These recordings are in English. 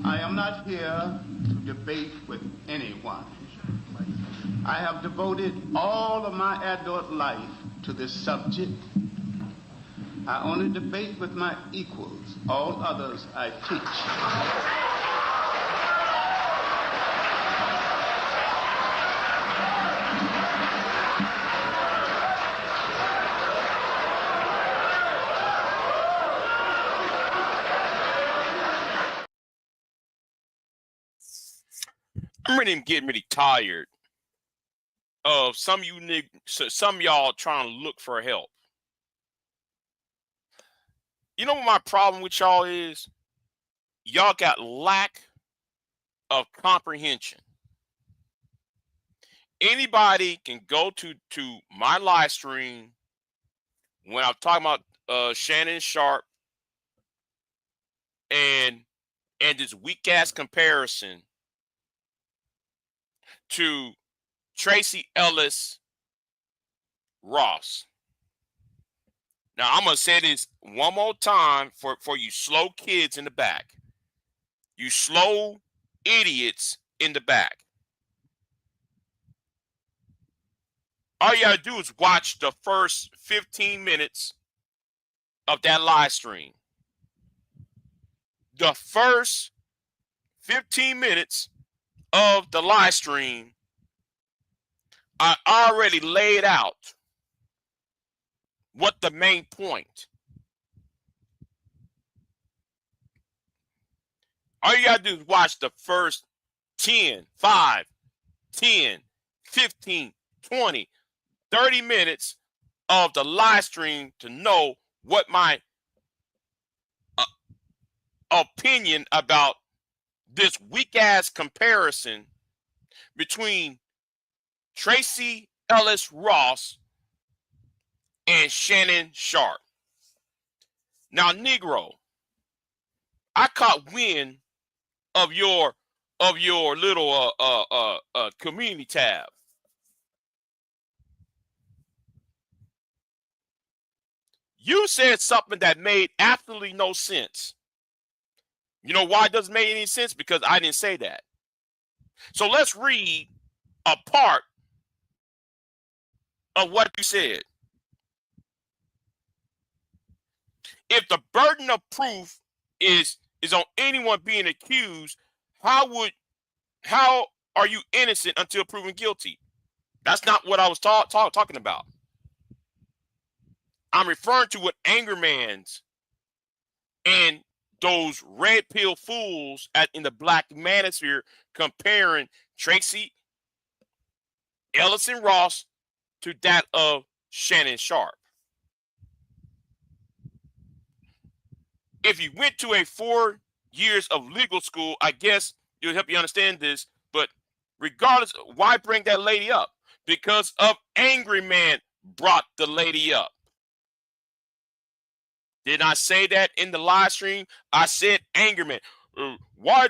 I am not here to debate with anyone. I have devoted all of my adult life to this subject. I only debate with my equals. All others I teach. I'm getting really tired of some of y'all trying to look for help. You know what my problem with y'all is? Y'all got lack of comprehension. Anybody can go to my live stream when I'm talking about Shannon Sharp and this weak ass comparison to Tracy Ellis Ross. Now I'm gonna say this one more time for you slow kids in the back. You slow idiots in the back. All you gotta do is watch the first 15 minutes of that live stream. The first 15 minutes of the live stream, I already laid out what the main point. All you gotta do is watch the first 10, 5, 10, 15, 20, 30 minutes of the live stream to know what my opinion about this weak-ass comparison between Tracy Ellis Ross and Shannon Sharp. Now, Negro, I caught wind of your little community tab. You said something that made absolutely no sense. You know why it doesn't make any sense? Because I didn't say that. So let's read a part of what you said. If the burden of proof is on anyone being accused, how are you innocent until proven guilty? That's not what I was talking about. I'm referring to what Angermans and those red pill fools in the black manosphere comparing Tracy Ellison Ross to that of Shannon Sharp. If you went to a 4 years of legal school, I guess it'll help you understand this. But regardless, why bring that lady up? Because of Angry Man brought the lady up. Did I say that in the live stream? I said Angry Man. Why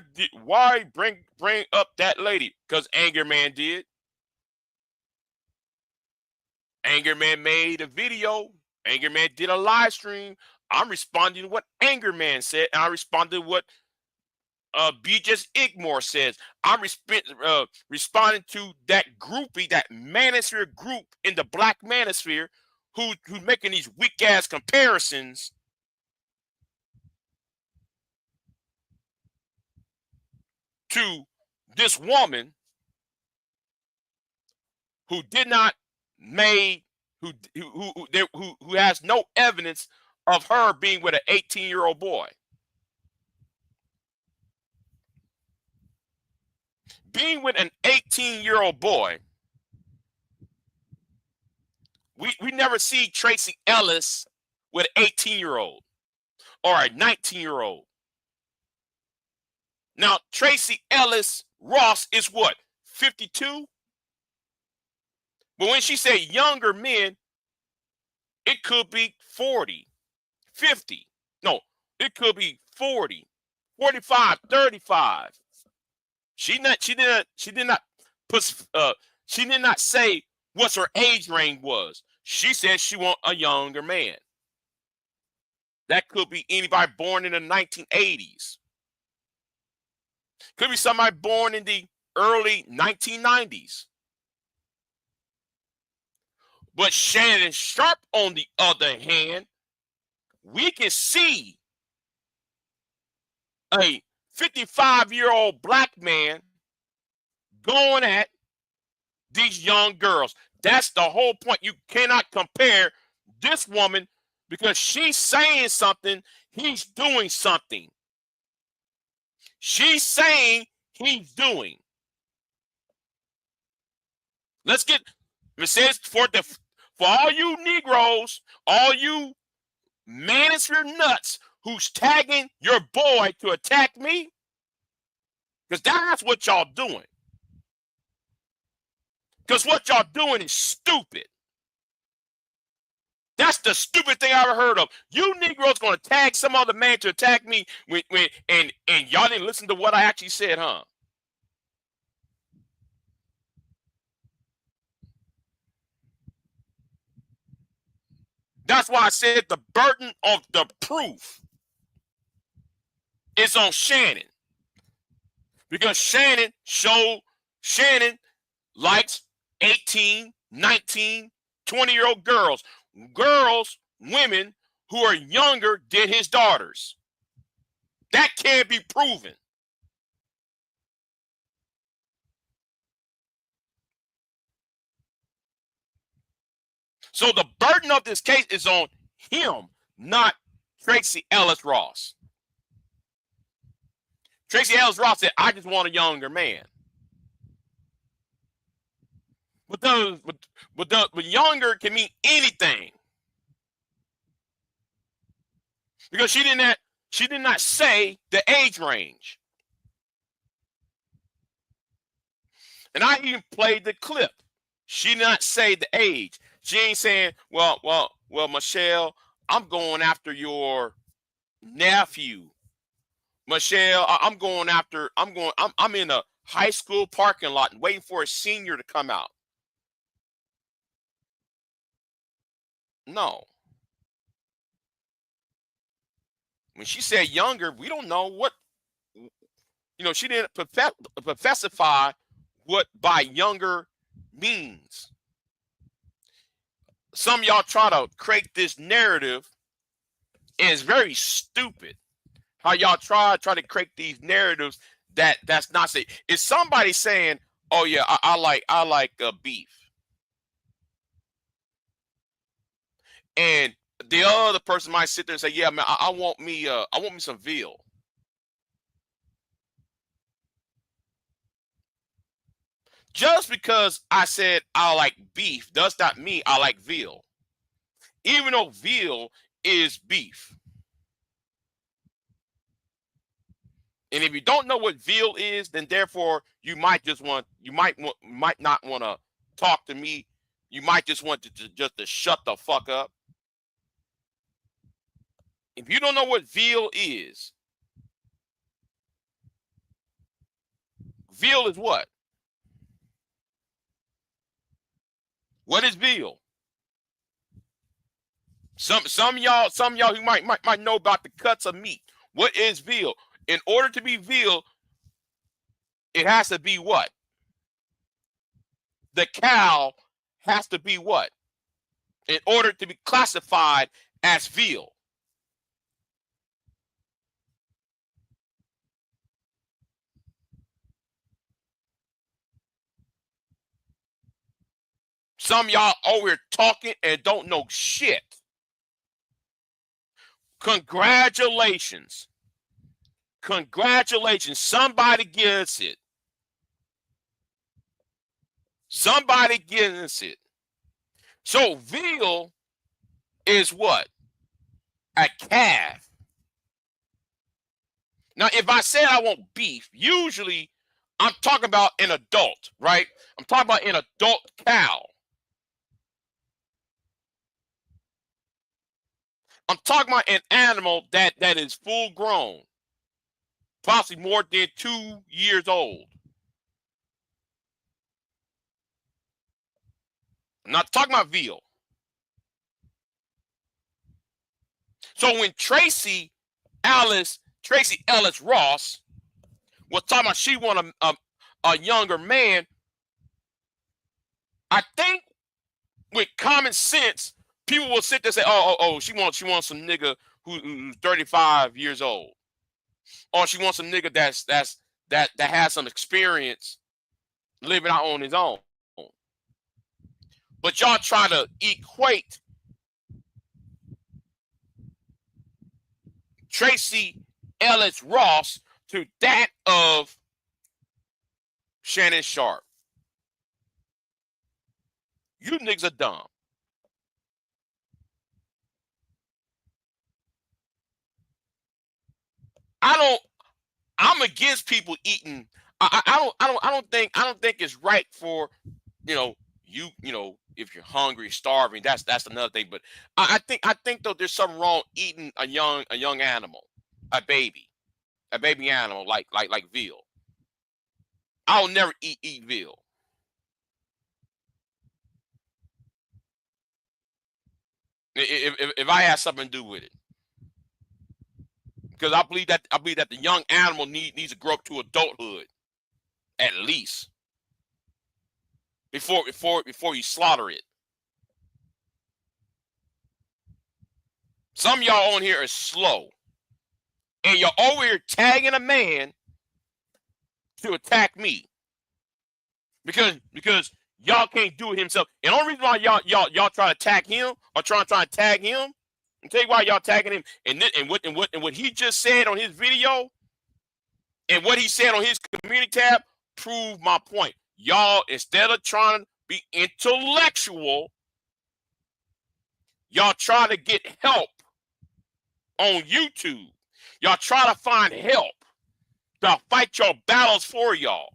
bring up that lady? Because Angry Man did. Angry Man made a video. Angry Man did a live stream. I'm responding to what Angry Man said, and I responded to what BIGJXXX says. I'm responding to that groupie, that manosphere group in the black manosphere who's making these weak ass comparisons to this woman who did not made who has no evidence of her being with an 18-year-old boy. Being with an 18-year-old boy, we never see Tracy Ellis with an 18-year-old or a 19-year-old. Now, Tracy Ellis Ross is what, 52? But when she said younger men, it could be 40, 50. No, it could be 40, 45, 35. She did not say what her age range was. She said she want a younger man. That could be anybody born in the 1980s. Could be somebody born in the early 1990s. But Shannon Sharpe, on the other hand, we can see a 55-year-old black man going at these young girls. That's the whole point. You cannot compare this woman because she's saying something, he's doing something. She's saying, he's doing. Let's get, it says for all you Negroes, all you manosphere nuts who's tagging your boy to attack me, because that's what y'all doing. Because what y'all doing is stupid. That's the stupid thing I ever heard of. You Negroes gonna tag some other man to attack me and y'all didn't listen to what I actually said, huh? That's why I said the burden of the proof is on Shannon. Because Shannon likes 18, 19, 20-year-old girls. Women who are younger than his daughters. That can't be proven. So the burden of this case is on him, not Tracee Ellis Ross. Tracee Ellis Ross said, I just want a younger man. But younger can mean anything. Because she did not say the age range. And I even played the clip. She did not say the age. She ain't saying, well, Michelle, I'm going after your nephew. Michelle, I'm in a high school parking lot and waiting for a senior to come out. No. When she said younger, we don't know what, she didn't specify what by younger means. Some of y'all try to create this narrative, and it's very stupid how y'all try to create these narratives that's not safe. Is somebody saying, oh yeah, I like beef, and the other person might sit there and say, yeah, man, I want me some veal. Just because I said I like beef does not mean I like veal, even though veal is beef. And if you don't know what veal is, then therefore you might not want to talk to me. You might just want to shut the fuck up. If you don't know what veal is what? What is veal? Some of y'all who might know about the cuts of meat. What is veal? In order to be veal, it has to be what? The cow has to be what? In order to be classified as veal. Some of y'all over here talking and don't know shit. Congratulations. Congratulations. Somebody gets it. Somebody gets it. So veal is what? A calf. Now, if I said I want beef, usually I'm talking about an adult, right? I'm talking about an adult cow. I'm talking about an animal that is full grown, possibly more than 2 years old. I'm not talking about veal. So when Tracee Ellis Ross was talking about she want a younger man. I think with common sense, people will sit there and say, oh, she wants some nigga who's 35 years old, or she wants some nigga that has some experience living out on his own. But y'all try to equate Tracee Ellis Ross to that of Shannon Sharpe. You niggas are dumb. I'm against people eating. I don't think it's right for, you know, if you're hungry, starving, that's another thing. But I think though there's something wrong eating a young animal, a baby animal like veal. I'll never eat veal. If I have something to do with it, because I believe that the young animal needs to grow up to adulthood, at least, before you slaughter it. Some of y'all on here are slow, and you're over here tagging a man to attack me because y'all can't do it himself. And the only reason why y'all try to attack him or try to tag him, I'll tell you why y'all tagging him. And what he just said on his video and what he said on his community tab proved my point. Y'all, instead of trying to be intellectual, y'all try to get help on YouTube. Y'all try to find help to fight your battles for y'all.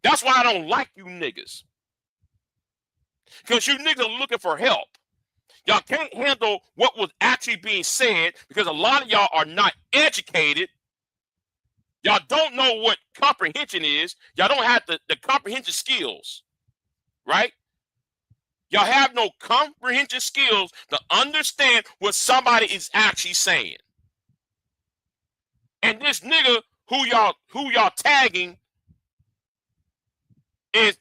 That's why I don't like you niggas. Because you niggas are looking for help. Y'all can't handle what was actually being said because a lot of y'all are not educated. Y'all don't know what comprehension is. Y'all don't have the comprehension skills, right? Y'all have no comprehension skills to understand what somebody is actually saying. And this nigga who y'all tagging is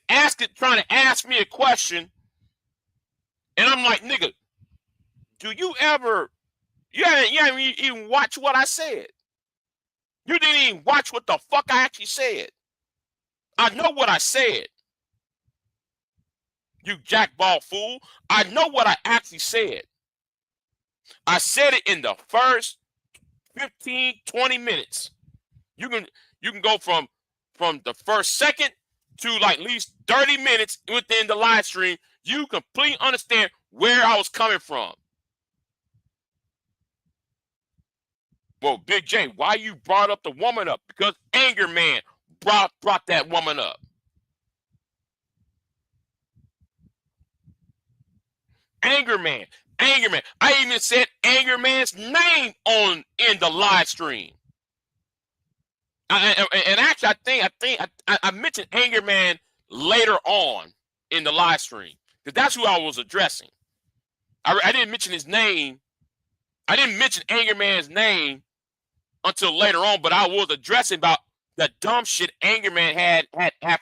trying to ask me a question, and I'm like, nigga, do you ever? You haven't even watch what I said. You didn't even watch what the fuck I actually said. I know what I said. You jackball fool. I know what I actually said. I said it in the first 15, 20 minutes. You can go from the first second to like at least 30 minutes within the live stream. You completely understand where I was coming from. Well, Big J, why you brought up the woman up? Because Anger Man brought that woman up. Anger Man. I even said Anger Man's name in the live stream. And actually, I mentioned Anger Man later on in the live stream because that's who I was addressing. I didn't mention his name. I didn't mention Anger Man's name until later on, but I was addressing about the dumb shit Anger Man had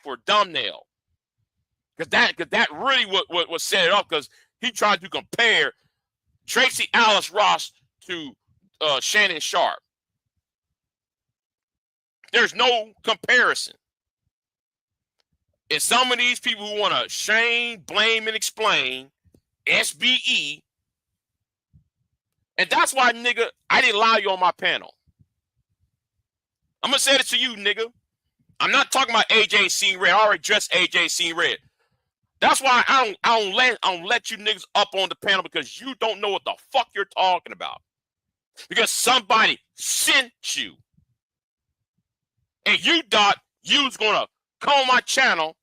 for thumbnail. Because that really what set it up, because he tried to compare Tracee Ellis Ross to Shannon Sharpe. There's no comparison. And some of these people who want to shame, blame, and explain, SBE, and that's why, nigga, I didn't allow you on my panel. I'm going to say it to you, nigga. I'm not talking about AJ Seen Red. I already addressed AJ Seen Red. That's why I don't let you niggas up on the panel, because you don't know what the fuck you're talking about. Because somebody sent you. And you thought you was going to come on my channel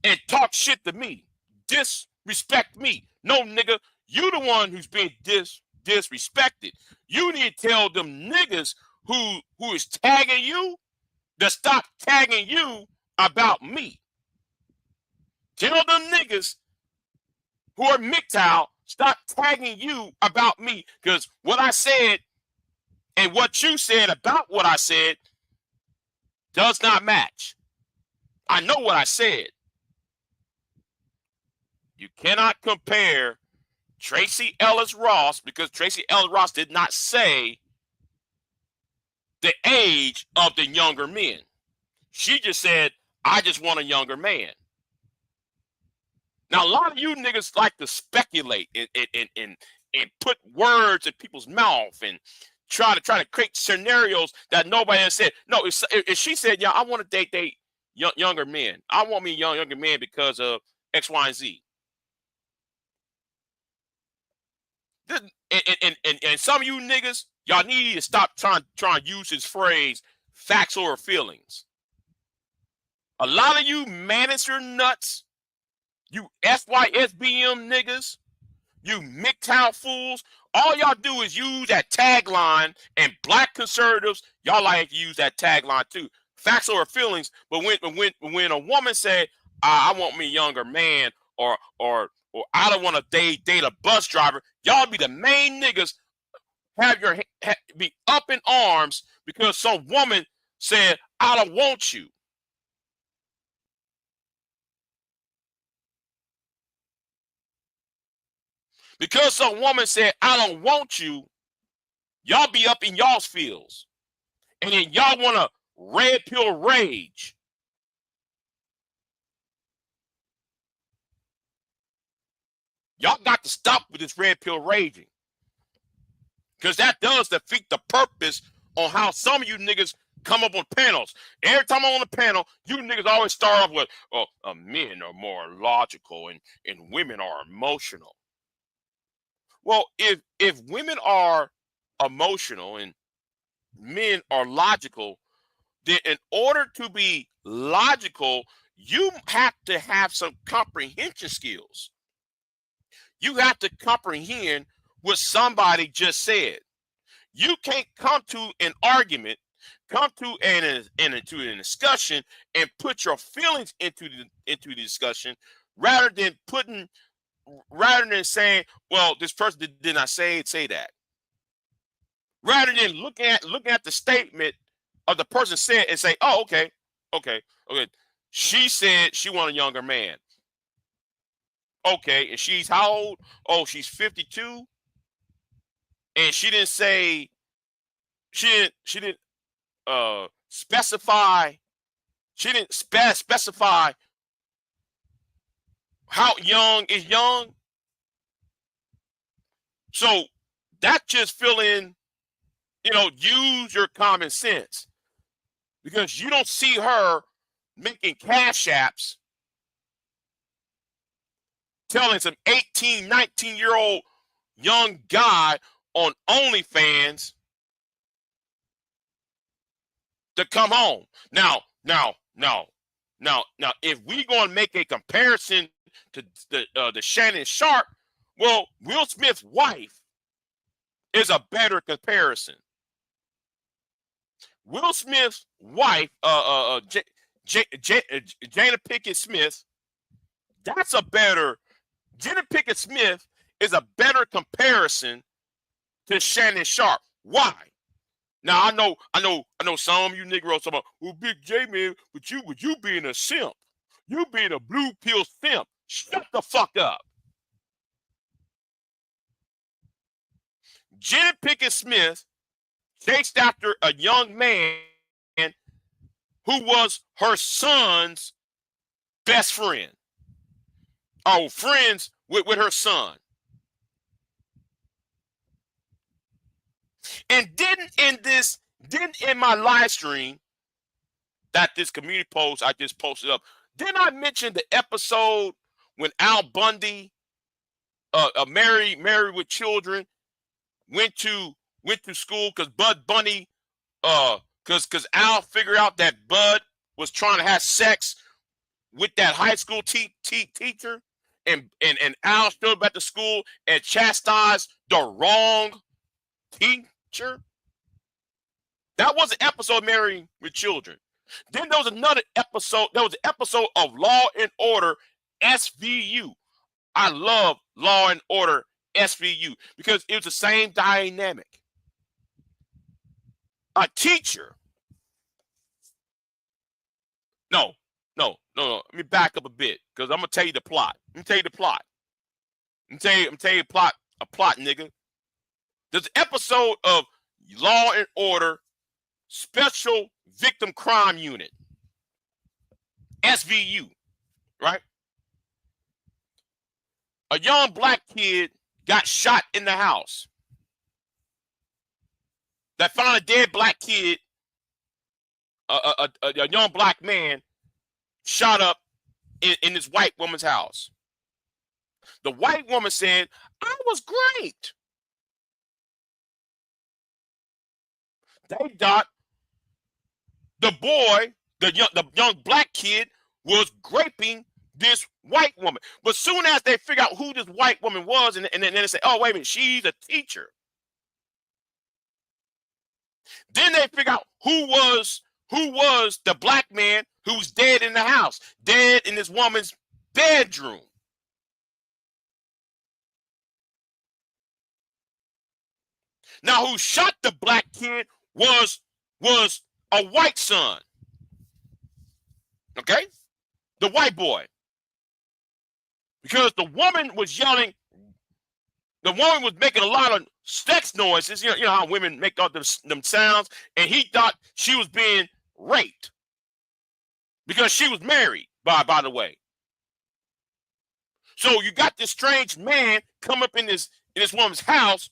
and talk shit to me. Disrespect me. No, nigga, you the one who's being disrespected. You need to tell them niggas who is tagging you to stop tagging you about me. Tell them niggas who are MGTOW, stop tagging you about me, because what I said and what you said about what I said Does not match. I know what I said. You cannot compare Tracee Ellis Ross, because Tracee Ellis Ross did not say the age of the younger men. She just said, I just want a younger man. Now, a lot of you niggas like to speculate and put words in people's mouth and try to create scenarios that nobody has said. No, if she said, yeah, I want to date younger men. I want me a younger man because of X, Y, and Z. And some of you niggas, y'all need to stop trying to use this phrase, facts over feelings. A lot of you manager nuts, you SYSBM niggas, you MGTOW fools, all y'all do is use that tagline, and black conservatives, y'all like to use that tagline too. Facts over feelings, but when a woman say, I want me a younger man, or I don't want to date a bus driver, y'all be the main niggas be up in arms because some woman said, I don't want you. Because some woman said, I don't want you, y'all be up in y'all's fields. And then y'all want to red pill rage. Y'all got to stop with this red pill raging. Because that does defeat the purpose on how some of you niggas come up on panels. Every time I'm on the panel, you niggas always start off with, men are more logical and women are emotional. Well, if women are emotional and men are logical, then in order to be logical, you have to have some comprehension skills. You have to comprehend what somebody just said. You can't come to an argument, come to into a discussion, and put your feelings into the discussion, rather than saying, well, this person did not say that. Rather than looking at the statement of the person said and say, oh, okay. She said she want a younger man. Okay, and she's how old? Oh, she's 52. And she didn't say, she didn't specify, specify how young is young. So that just fill in, use your common sense, because you don't see her making cash apps telling some 18, 19-year-old young guy on OnlyFans to come home. Now, if we gonna make a comparison to the Shannon Sharp, well, Will Smith's wife is a better comparison. Will Smith's wife, Jada Pinkett Smith, Jada Pinkett Smith is a better comparison to Shannon Sharp. Why? Now I know some of you Negroes talking about, well, Big J, man, but you being a simp, you being a blue pill simp. Shut the fuck up. Jada Pinkett Smith chased after a young man who was her son's best friend. Oh, friends with her son. And didn't in my live stream that this community post I just posted up, didn't I mention the episode when Al Bundy, married with children, went to school because Bud Bunny, because Al figured out that Bud was trying to have sex with that high school teacher, and Al showed up at the school and chastised the wrong teacher. That was an episode, Married with Children. Then there was another episode. There was an episode of Law and Order SVU. I love Law and Order SVU because it was the same dynamic. A teacher No. Let me back up a bit because I'm gonna tell you the plot. Let me tell you the plot. I'm tell you a plot, nigga. There's an episode of Law and Order Special Victim Crime Unit, SVU, right? A young black kid got shot in the house. They found a dead black kid, a young black man shot up in this white woman's house. The white woman said, I was great. They thought the boy, the young black kid, was raping this white woman. But soon as they figure out who this white woman was, and then they say, oh, wait a minute, she's a teacher. Then they figure out who was the black man who was dead in the house, dead in this woman's bedroom. Now, who shot the black kid was a white son. Okay? The white boy. Because the woman was yelling, the woman was making a lot of sex noises. You know how women make all them sounds, and he thought she was being raped. Because she was married, by the way. So you got this strange man come up in this woman's house.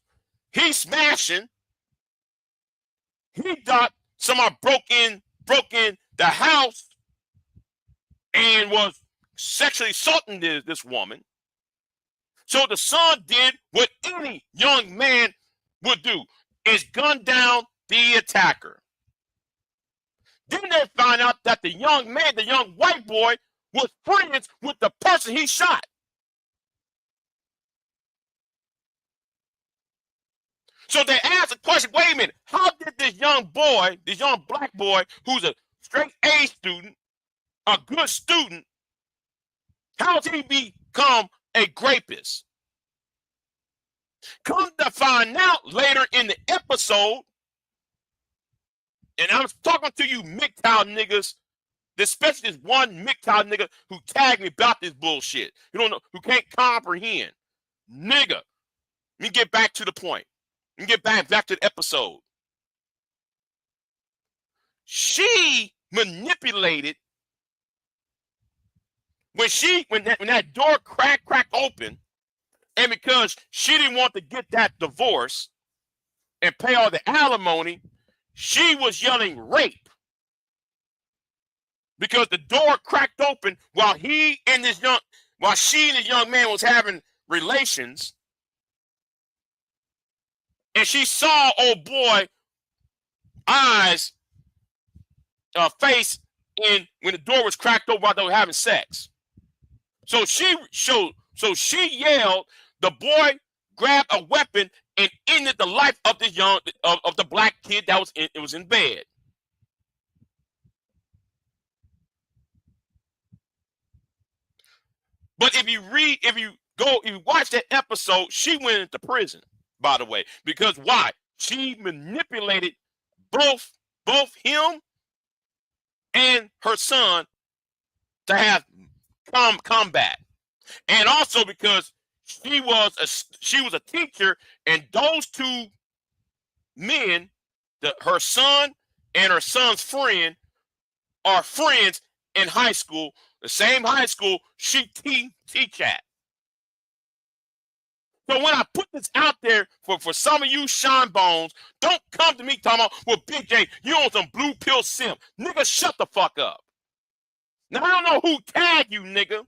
He's smashing. He thought somebody broke in the house and was sexually assaulting this woman. So the son did what any young man would do, is gun down the attacker. Then they find out that the young man, the young white boy, was friends with the person he shot. So they asked the question, wait a minute, how did this young boy, this young black boy, who's a straight A student, a good student, how did he become a rapist? Come to find out later in the episode, and I'm talking to you MGTOW niggas, especially this one MGTOW nigga who tagged me about this bullshit. You don't know, who can't comprehend. Nigga, let me get back to the point. Let me get back to the episode. She manipulated when that door cracked open, and because she didn't want to get that divorce and pay all the alimony, she was yelling rape. Because the door cracked open while she and this young man was having relations. And she saw old boy eyes, face in when the door was cracked open while they were having sex. So she yelled. The boy grabbed a weapon and ended the life of this of the black kid that was in bed. But if you watch that episode, she went into prison, by the way. Because why? She manipulated both him and her son to have combat. And also because she was a teacher, and those two men, her son and her son's friend, are friends in high school, the same high school she teach at. So when I put this out there for some of you shine bones, don't come to me talking about, well, Big J, you on some blue pill simp. Nigga, shut the fuck up. Now, I don't know who tagged you, nigga.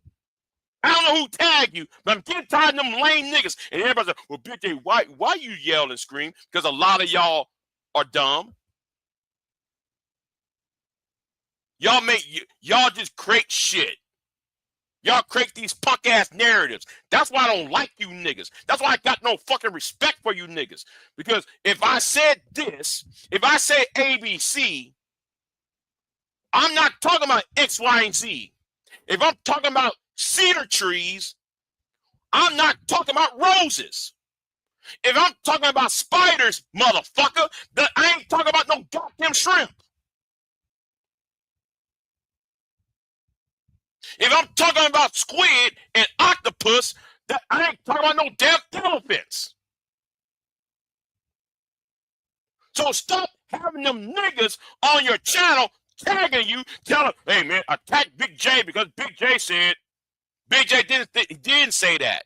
I don't know who tagged you, but I'm getting tired of them lame niggas. And everybody's like, well, Big J, why you yell and scream? Because a lot of y'all are dumb. Y'all just create shit. Y'all create these punk ass narratives. That's why I don't like you niggas. That's why I got no fucking respect for you niggas. Because if I said this, if I say ABC, I'm not talking about X, Y, and Z. If I'm talking about cedar trees, I'm not talking about roses. If I'm talking about spiders, motherfucker, then I ain't talking about no goddamn shrimp. If I'm talking about squid and octopus, that I ain't talking about no damn elephants. So stop having them niggas on your channel tagging you, telling, hey man, attack Big J because Big J said. Big J didn't say that.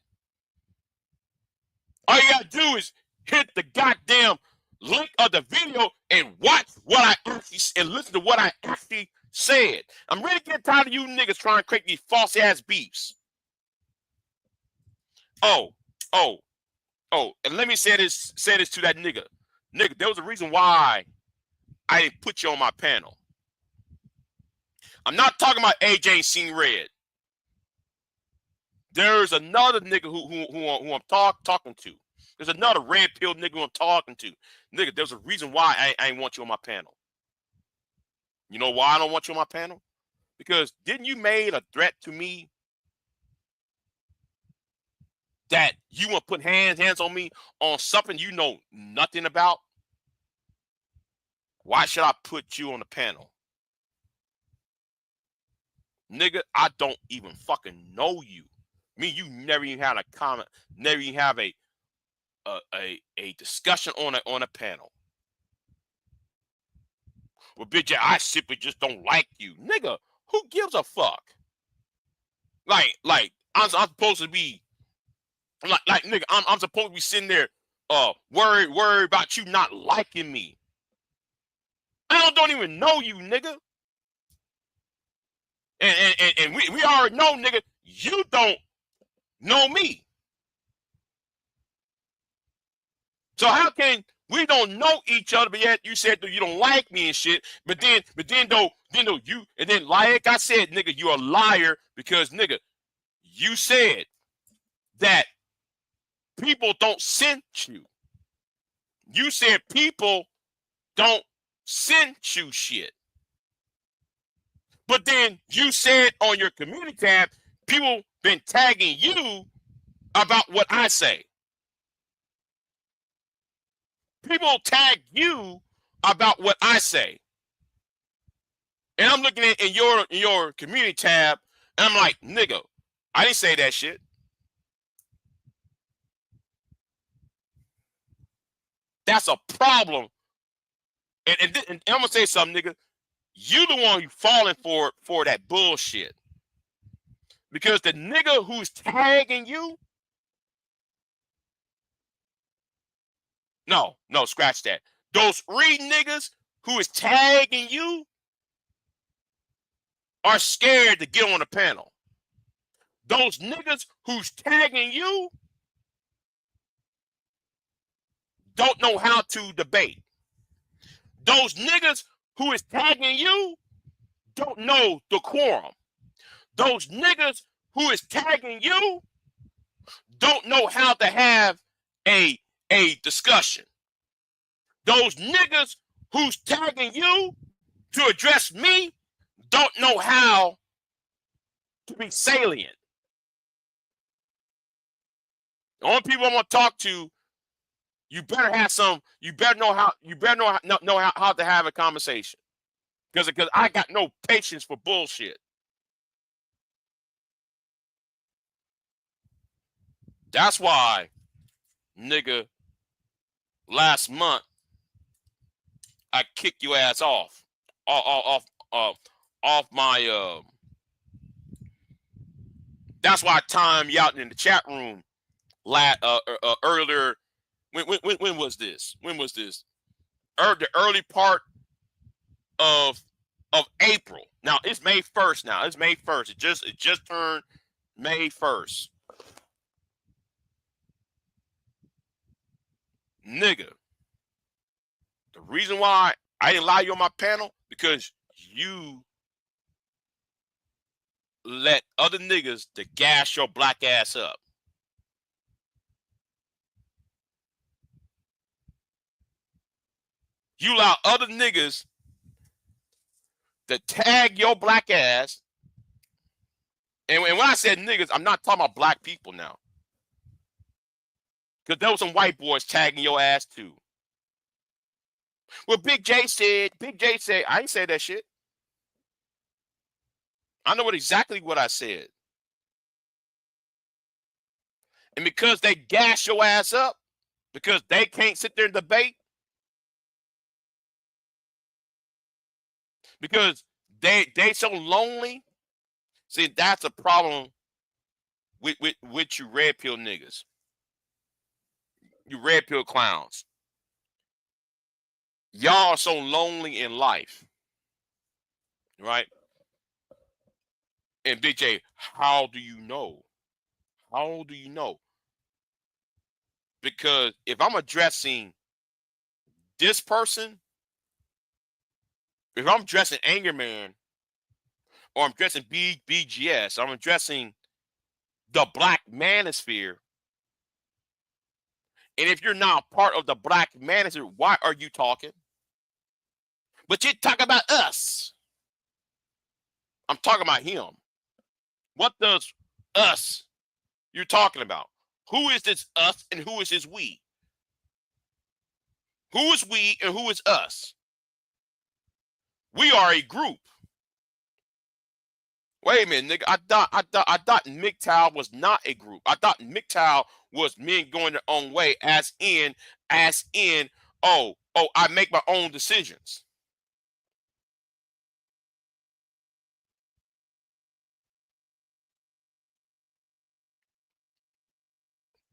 All you gotta do is hit the goddamn link of the video and watch what I actually and listen to what I actually said. I'm really getting tired of you niggas trying to create these false ass beefs. Oh, and let me say this to that nigga. Nigga, there was a reason why I didn't put you on my panel. I'm not talking about AJ ain't seen red. There's another nigga who I'm talking to. There's another red pill nigga who I'm talking to. Nigga, there's a reason why I ain't want you on my panel. You know why I don't want you on my panel? Because didn't you made a threat to me that you want to put hands on me on something you know nothing about? Why should I put you on the panel? Nigga, I don't even fucking know you. Me, you never even had a comment, never even have a discussion on a panel. Well, bitch, I simply just don't like you. Nigga, who gives a fuck? Like I'm supposed to be like nigga, I'm supposed to be sitting there worried about you not liking me. I don't even know you, nigga. And we already know, nigga, you don't know me. So how can we don't know each other, but yet you said that you don't like me and shit, but then though you, and then like I said, nigga, you're a liar because nigga, you said that people don't send you. You said people don't send you shit. But then you said on your community tab, people been tagging you about what I say. People tag you about what I say. And I'm looking at in your community tab, and I'm like, nigga, I didn't say that shit. That's a problem. And I'm gonna say something, nigga. You the one who falling for that bullshit. Because the nigga who's tagging you, no, scratch that. Those 3 niggas who is tagging you are scared to get on the panel. Those niggas who's tagging you don't know how to debate. Those niggas who is tagging you don't know the quorum. Those niggas who is tagging you don't know how to have a discussion. Those niggas who's tagging you to address me don't know how to be salient. The only people I'm gonna talk to, you better know how to have a conversation. Because I got no patience for bullshit. That's why, nigga, last month I kicked your ass off my that's why I timed you out in the chat room earlier. When was this? The early part of April. Now it's May 1st now. It's May 1st. It just turned May 1st. Nigga, the reason why I didn't allow you on my panel because you let other niggas to gas your black ass up. You allow other niggas to tag your black ass. And when I said niggas, I'm not talking about black people now. Because there was some white boys tagging your ass too. Well, Big J said, I ain't say that shit. I know exactly what I said. And because they gas your ass up, because they can't sit there and debate, because they so lonely. See, that's a problem with you red pill niggas. You red pill clowns. Y'all are so lonely in life, right? And BJ, how do you know? How do you know? Because if I'm addressing this person, if I'm addressing Anger Man, or I'm addressing BGS, I'm addressing the Black Manosphere. And if you're not part of the Black Manosphere, why are you talking? But you talk about us. I'm talking about him. What does us you're talking about? Who is this us and who is this we? Who is we and who is us? We are a group. Wait a minute, nigga. I thought MGTOW was not a group. I thought MGTOW was men going their own way, as in, oh, I make my own decisions.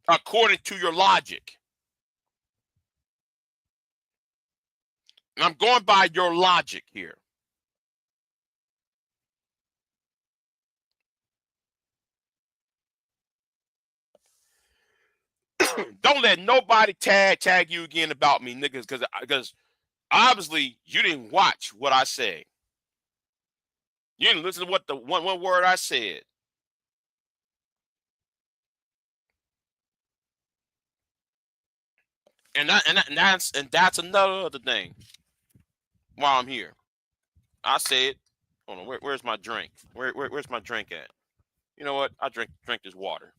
According to your logic. And I'm going by your logic here. Don't let nobody tag you again about me, niggas, because obviously you didn't watch what I said. You didn't listen to what the one word I said. And that's another thing. While I'm here, I said, hold on, where's my drink? Where's my drink at? You know what? I drink this water.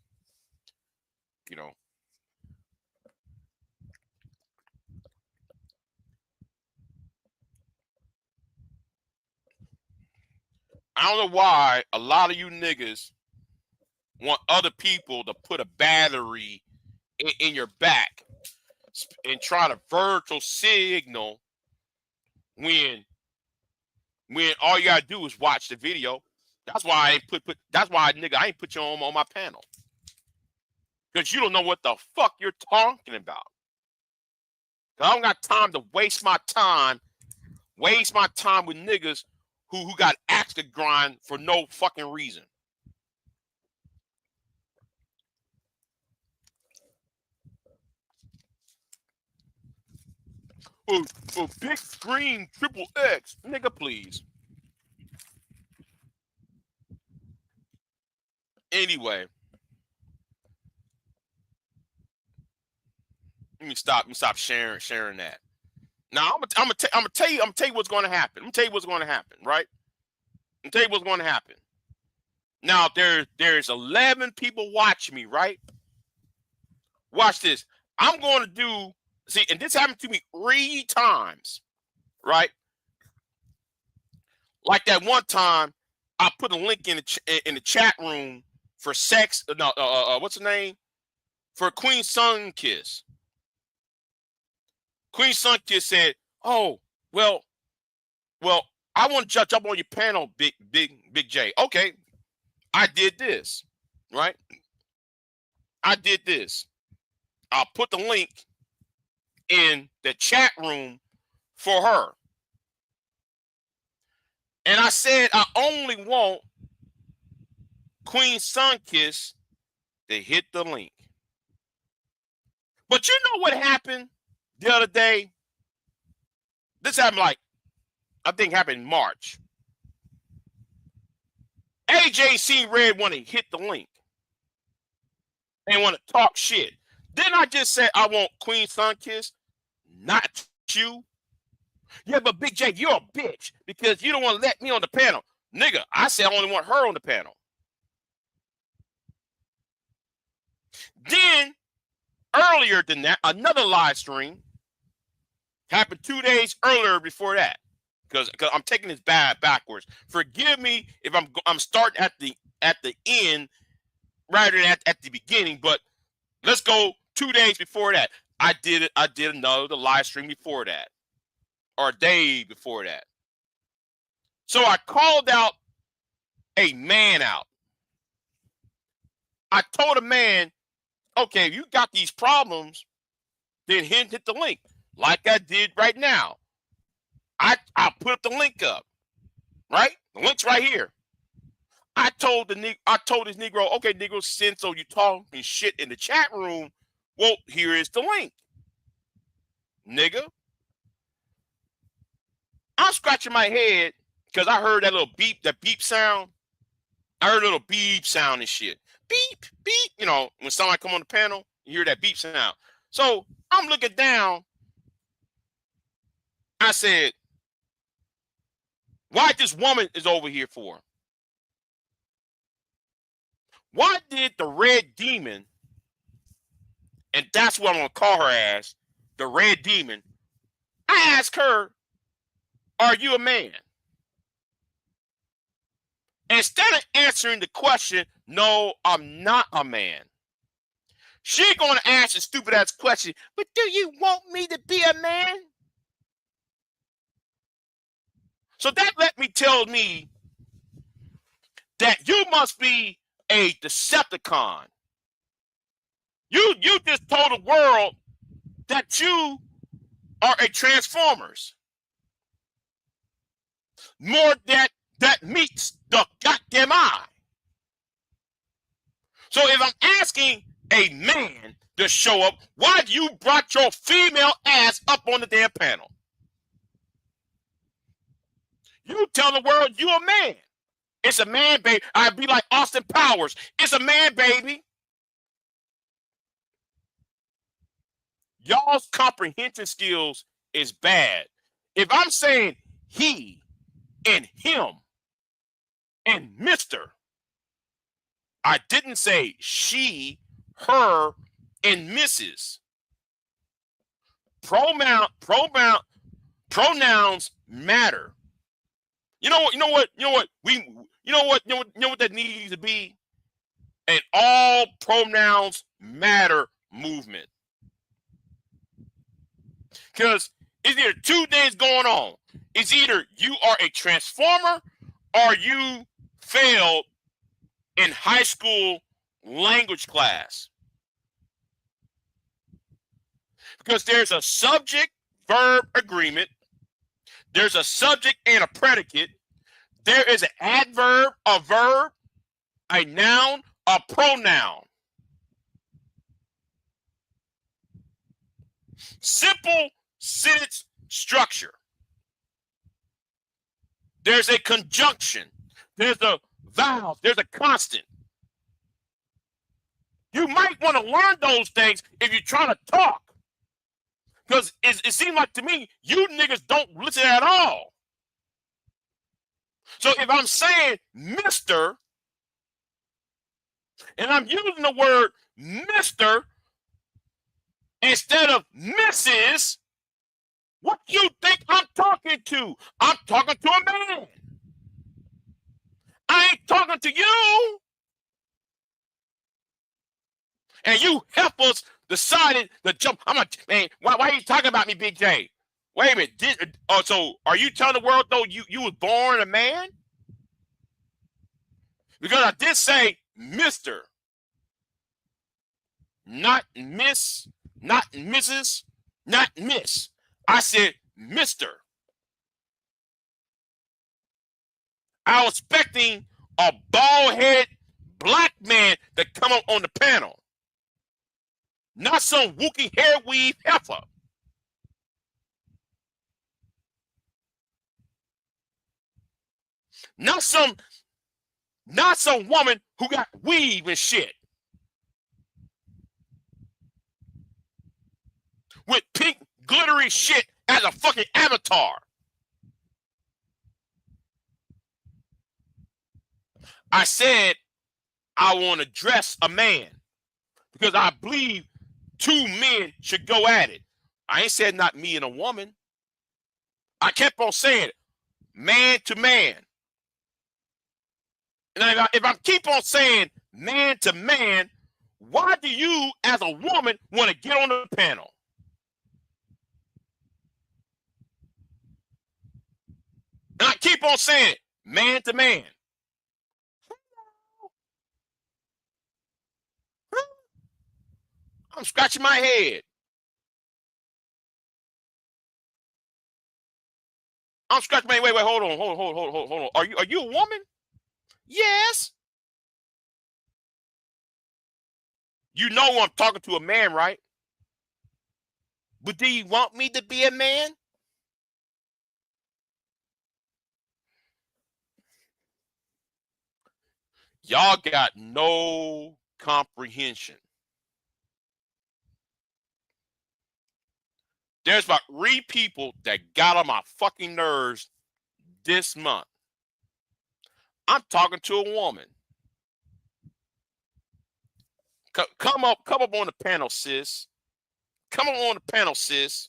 You know. I don't know why a lot of you niggas want other people to put a battery in your back and try to virtual signal when all you gotta do is watch the video. That's why I ain't put that's why, nigga, I ain't put you on my panel. Because you don't know what the fuck you're talking about. I don't got time to waste my time with niggas who got axe to grind for no fucking reason. Oh, big screen XXX, nigga, please. Anyway, let me stop sharing that. Now I'm gonna tell you what's going to happen. I'm gonna tell you what's going to happen, right? I'm gonna tell you what's going to happen. Now there's 11 people watching me, right? Watch this. I'm going to do, see, and this happened to me 3 times, right? Like that one time, I put a link in the chat room for sex. No, what's the name? For Queen Sunkiss. Queen Sunkiss said, "Oh, well, I want to jump on your panel, Big J." Okay, I did this, right? I did this. I'll put the link in the chat room for her. And I said I only want Queen Sunkiss to hit the link. But you know what happened the other day? This happened I think happened in March. AJ seen Red want to hit the link and want to talk shit. Didn't I just say I want Queen Sunkiss, not you? Yeah, but Big J, you're a bitch because you don't want to let me on the panel. Nigga, I said I only want her on the panel. Then, earlier than that, another live stream happened 2 days earlier before that. because I'm taking this backwards. Forgive me if I'm starting at the end rather than at the beginning. But let's go 2 days before that. I did another live stream before that, or a day before that. So I called out a man out. I told a man, okay, if you got these problems, then hit the link like I did right now. I put the link up, right? The link's right here. I told this Negro, okay, Negro, since you talking shit in the chat room, well, here is the link, nigga. I'm scratching my head because I heard that little beep sound. I heard a little beep sound and shit. Beep, beep. You know, when somebody come on the panel, you hear that beep sound. So I'm looking down. I said, why this woman is over here for? Why did the red demon, and that's what I'm going to call her as, the red demon, I asked her, are you a man? Instead of answering the question, no, I'm not a man, she going to ask a stupid ass question, but do you want me to be a man? So that let me tell me that you must be a Decepticon. You just told the world that you are a Transformers. More that meets the goddamn eye. So if I'm asking a man to show up, why you brought your female ass up on the damn panel? You tell the world you a man. It's a man, baby. I'd be like Austin Powers. It's a man, baby. Y'all's comprehension skills is bad. If I'm saying he and him and Mr., I didn't say she, her, and Mrs. Pronouns matter. You know what that needs to be? An all pronouns matter movement. Because it's either two things going on. It's either you are a transformer or you failed in high school language class. Because there's a subject-verb agreement. There's a subject and a predicate. There is an adverb, a verb, a noun, a pronoun. Simple sentence structure. There's a conjunction. There's a vowel. There's a constant. You might want to learn those things if you're trying to talk. Because it seems like to me, you niggas don't listen at all. So if I'm saying Mr. and I'm using the word Mr. instead of Mrs., what do you think I'm talking to? I'm talking to a man. I ain't talking to you. And you heifers decided to jump. I'm like, man, why are you talking about me, Big J? Wait a minute. So are you telling the world, though, you was born a man? Because I did say Mr. Not Miss, not Mrs., not Miss. I said Mr. I was expecting a bald-headed black man to come up on the panel. Not some wookie hair weave heifer. Not some woman who got weave and shit. With pink glittery shit as a fucking avatar. I said I want to dress a man because I believe two men should go at it. I ain't said not me and a woman. I kept on saying it. man to man. And if I keep on saying man to man, why do you, as a woman, want to get on the panel? And I keep on saying it, man to man. I'm scratching my head. I'm scratching my head. Wait, hold on. Are you a woman? Yes. You know I'm talking to a man, right? But do you want me to be a man? Y'all got no comprehension. There's about 3 people that got on my fucking nerves this month. I'm talking to a woman. Come up on the panel, sis. Come on the panel, sis.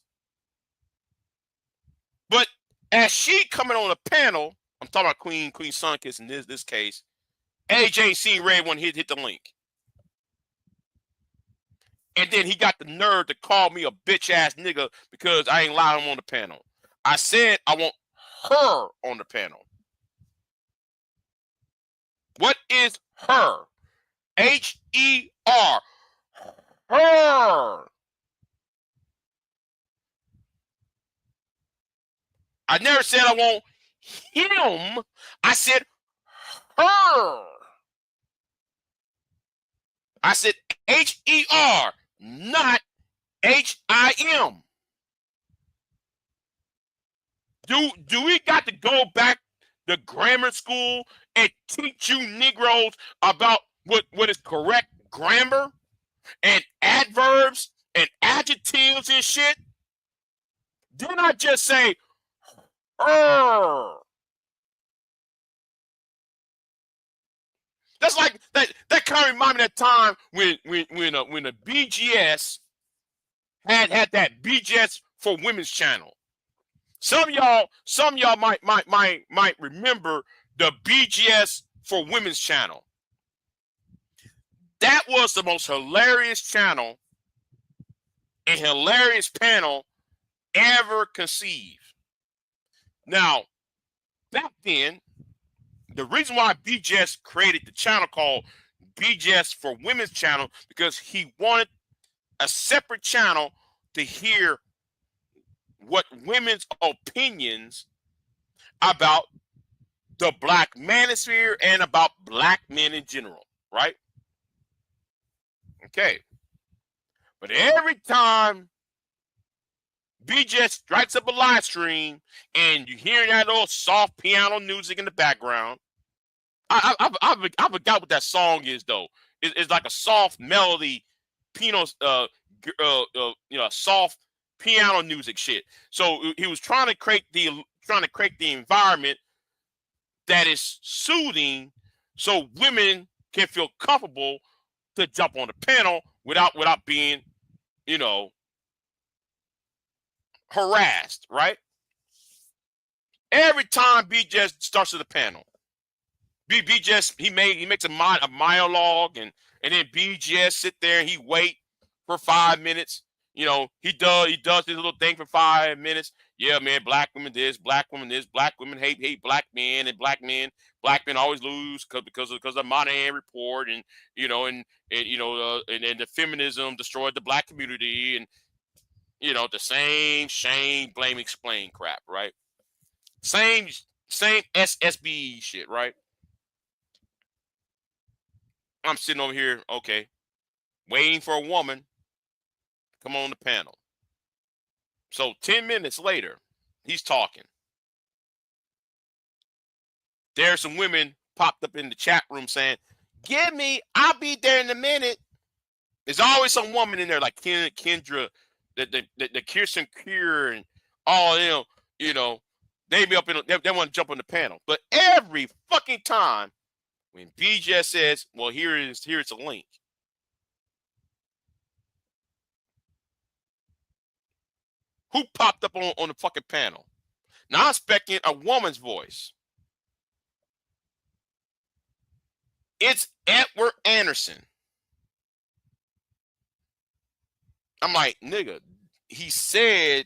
But as she coming on the panel, I'm talking about Queen Sunkiss in this case. AJ seen Red One hit the link. And then he got the nerve to call me a bitch ass nigga because I ain't allowed him on the panel. I said I want her on the panel. What is her? H-E-R. Her. I never said I want him. I said her. I said H-E-R, not H-I-M. Do we got to go back to grammar school and teach you Negroes about what is correct grammar and adverbs and adjectives and shit? Didn't I just say her? That's like that kind of remind me of that time when the BGS had that BGS for Women's channel. Some of y'all might remember the BGS for Women's channel. That was the most hilarious channel and hilarious panel ever conceived. Now, back then, the reason why BGS created the channel called BGS for Women's channel because he wanted a separate channel to hear what women's opinions about the black manosphere and about black men in general, right? Okay. But every time BJ strikes up a live stream and you hear that old soft piano music in the background, I forgot what that song is though. It's like a soft melody, soft piano music shit. So he was trying to create the environment that is soothing, so women can feel comfortable to jump on the panel without being, harassed, right? Every time BJ starts to the panel, BJ he makes a monologue and then BJ sit there and he wait for 5 minutes. He does his little thing for 5 minutes. Yeah, man, black women this, black women this, black women hate black men, and black men always lose because of the Monahan report, and and the feminism destroyed the black community, and the same shame, blame, explain crap, right? Same SSB shit, right? I'm sitting over here, okay, waiting for a woman to come on the panel. So 10 minutes later, he's talking. There are some women popped up in the chat room saying, "Give me, I'll be there in a minute." There's always some woman in there like Kendra, the Kirsten Kier, and all them. They be up in, they want to jump on the panel. But every fucking time when BJ says, "Well, here's a link," who popped up on the fucking panel? Now I'm expecting a woman's voice. It's Edward Anderson. I'm like, nigga, he said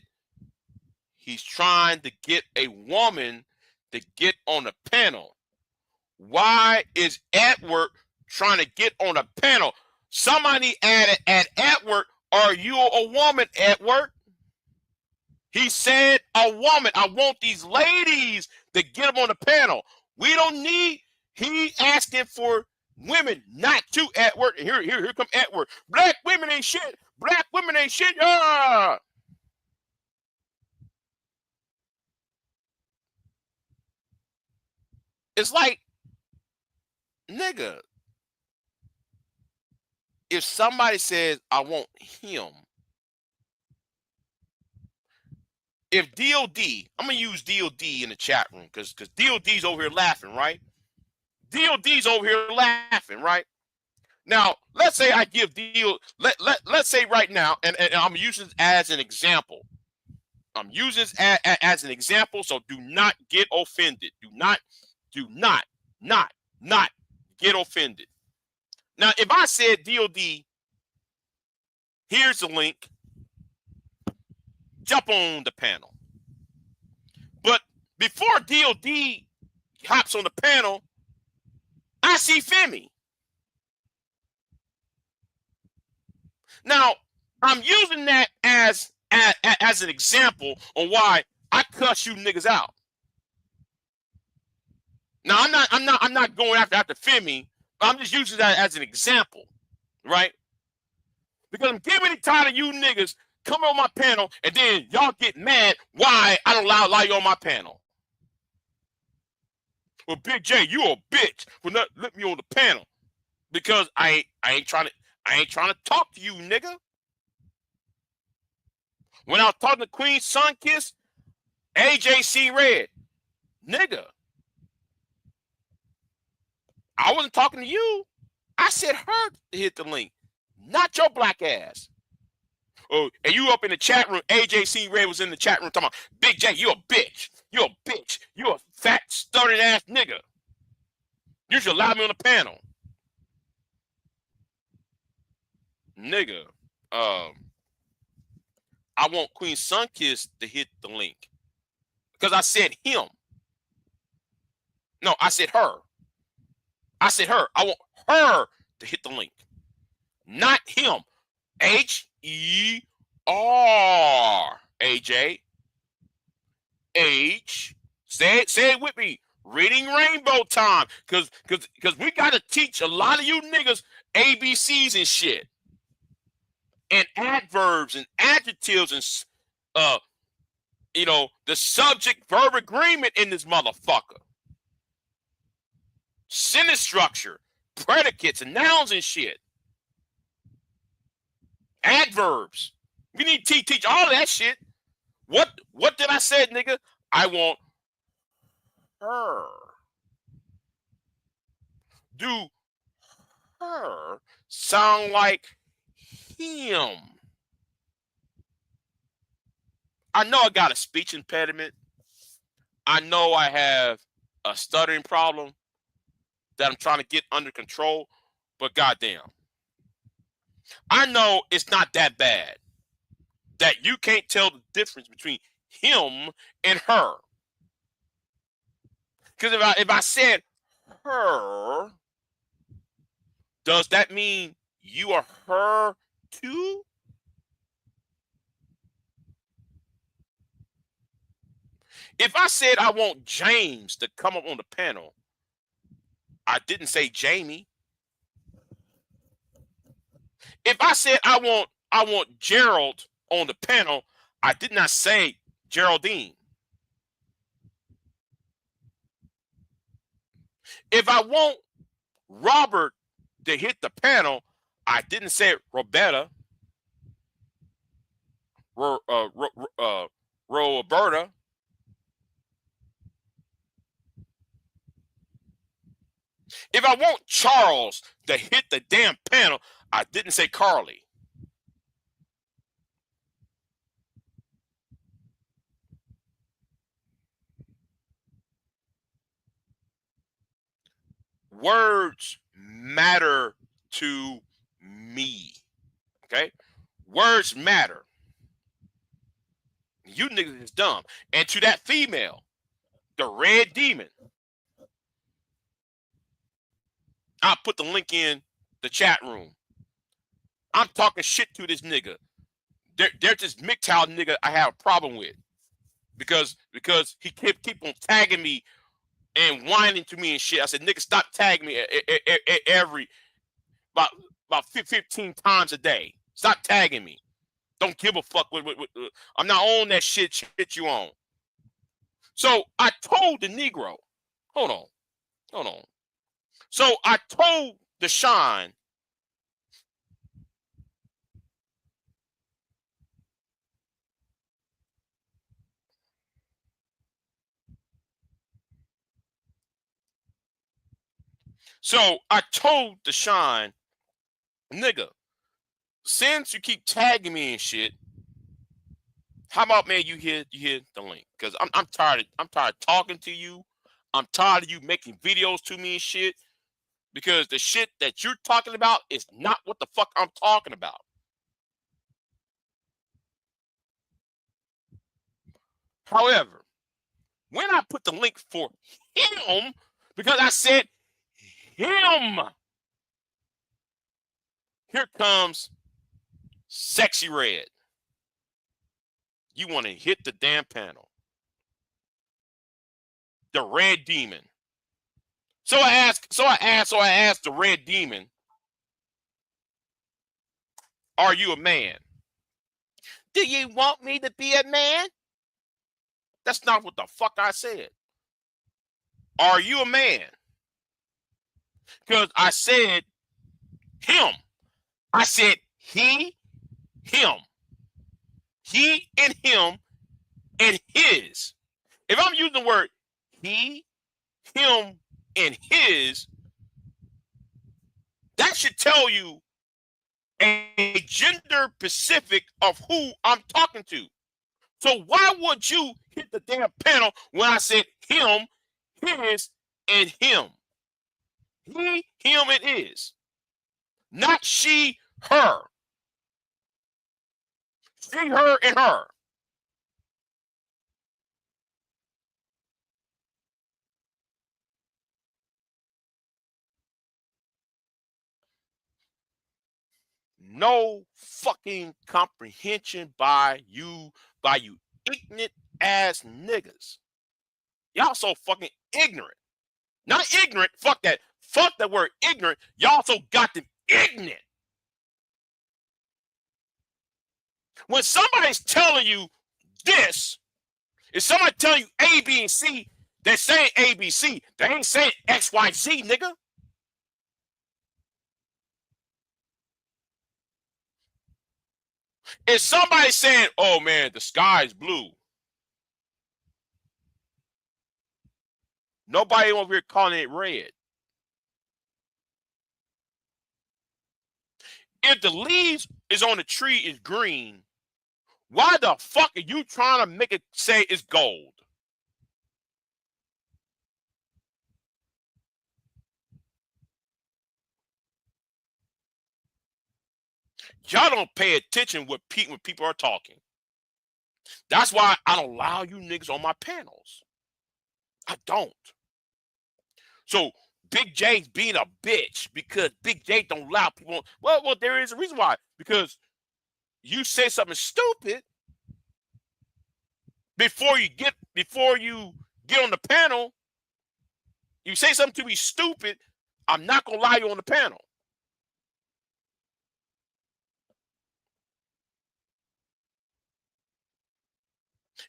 he's trying to get a woman to get on the panel. Why is Edward trying to get on a panel? Somebody added at Edward, are you a woman, Edward? He said a woman. I want these ladies to get them on the panel. We don't need, he asking for women, not to Edward. Here come Edward. Black women ain't shit. Black women ain't shit. Yeah. It's like, nigga, if somebody says, I want him, if DOD, I'm going to use DOD in the chat room because DOD's over here laughing, right? DOD's over here laughing, right? Now, let's say I give let's say right now, and I'm using this as an example. I'm using this as an example, so do not get offended. Do not get offended. Now, if I said DOD, here's the link, jump on the panel. But before DOD hops on the panel, I see Femi. Now, I'm using that as an example on why I cuss you niggas out. Now, I'm not going after Femi. I'm just using that as an example, right? Because I'm getting tired of you niggas coming on my panel and then y'all get mad why I don't allow you on my panel. Well, Big J, you a bitch for not letting me on the panel because I ain't trying to talk to you, nigga. When I was talking to Queen Sunkiss, AJC Red, nigga, I wasn't talking to you. I said her to hit the link, not your black ass. Oh, and you up in the chat room, AJC Red was in the chat room talking about, Big J, you a bitch. You a bitch. You a fat, stuttering ass nigga. You should allow me on the panel. Nigga, I want Queen Sunkiss to hit the link. Because I said him. No, I said her. I said her. I want her to hit the link. Not him. H-E-R. AJ. H. Say it with me. Reading rainbow time. Because we got to teach a lot of you niggas ABCs and shit. And adverbs and adjectives and the subject verb agreement in this motherfucker. Sentence structure, predicates and nouns and shit. Adverbs. We need to teach all that shit. What did I say, nigga? I want her. Do her sound like him? I know I got a speech impediment. I know I have a stuttering problem that I'm trying to get under control, but goddamn, I know it's not that bad that you can't tell the difference between him and her. Because if I said her, does that mean you are her too? If I said I want James to come up on the panel, I didn't say Jamie. If I said I want Gerald on the panel, I did not say Geraldine. If I want Robert to hit the panel, I didn't say Roberta. Roberta. If I want Charles to hit the damn panel, I didn't say Carly. words matter to me. Okay? Words matter. You niggas is dumb. And to that female, the red demon, I'll put the link in the chat room. I'm talking shit to this nigga. They're just MGTOW nigga I have a problem with. Because he keep on tagging me and whining to me and shit. I said, nigga, stop tagging me every about 15 times a day. Stop tagging me. Don't give a fuck with I'm not on that shit you on. So I told the Negro, hold on. So I told the Shine, nigga, since you keep tagging me and shit, how about, man, you hit the link? Because I'm tired of talking to you. I'm tired of you making videos to me and shit. Because the shit that you're talking about is not what the fuck I'm talking about. However, when I put the link for him, because I said him, here comes Sexy Red. You want to hit the damn panel. The red demon. So I asked the red demon, are you a man? Do you want me to be a man? That's not what the fuck I said. Are you a man? Because I said him. I said he, him. He and him and his. If I'm using the word he, him, and his, that should tell you a gender specific of who I'm talking to. So why would you hit the damn panel when I said him, his, and him? He, him, and his. Not she, her. She, her, and her. No fucking comprehension by you ignorant ass niggas. Y'all so fucking ignorant. Not ignorant, fuck that. Fuck that word ignorant. Y'all so goddamn ignorant. When somebody's telling you this, if somebody telling you A, B, and C, they're saying A, B, C. They ain't saying X, Y, Z, nigga. If somebody's saying, oh man, the sky's blue, nobody over here calling it red. If the leaves is on the tree is green, why the fuck are you trying to make it say it's gold? Y'all don't pay attention when people are talking. That's why I don't allow you niggas on my panels. I don't. So Big J's being a bitch because Big J don't allow people. Well, there is a reason why. Because you say something stupid before you get on the panel. You say something to me stupid, I'm not gonna allow you on the panel.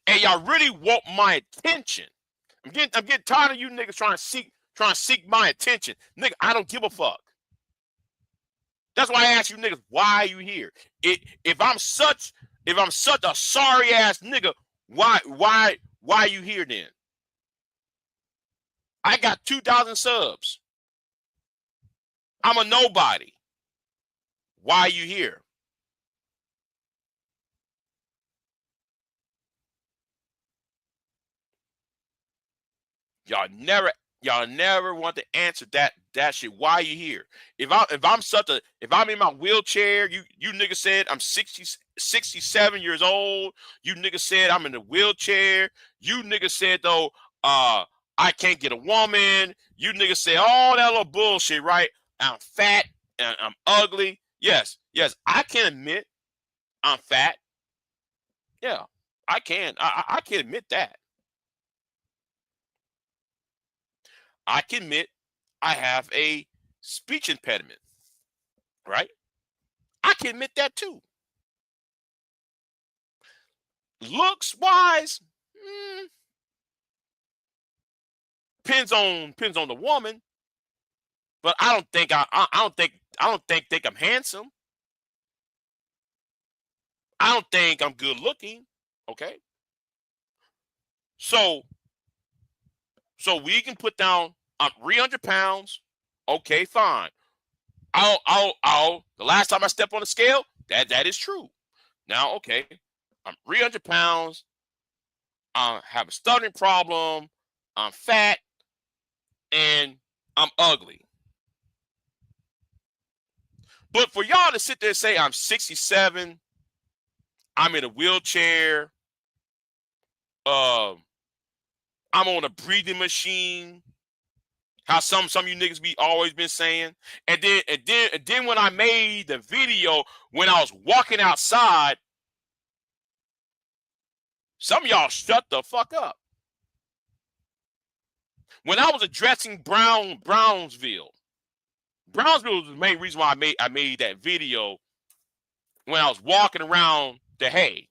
And y'all really want my attention. I'm getting tired of you niggas trying to seek my attention. Nigga, I don't give a fuck. That's why I ask you niggas, why are you here? If I'm such a sorry ass nigga, why are you here then? I got 2,000 subs. I'm a nobody. Why are you here? Y'all never want to answer that that shit. Why are you here? If I'm in my wheelchair, you nigga said I'm 67 years old. You nigga said I'm in a wheelchair. You nigga said though, I can't get a woman. You nigga said all that little bullshit, right? I'm fat and I'm ugly. Yes, I can admit I'm fat. Yeah, I can. I can admit that. I can admit I have a speech impediment, right? I can admit that too. Looks wise, depends on the woman, but I don't think I'm handsome. I don't think I'm good looking. Okay, so we can put down I'm 300 pounds. Okay, fine. The last time I stepped on the scale, that is true. Now, okay, I'm 300 pounds. I have a stuttering problem. I'm fat, and I'm ugly. But for y'all to sit there and say I'm 67, I'm in a wheelchair, I'm on a breathing machine, how some of you niggas be always been saying, and then when I made the video when I was walking outside, some of y'all shut the fuck up. When I was addressing Brownsville was the main reason why I made that video when I was walking around the hay,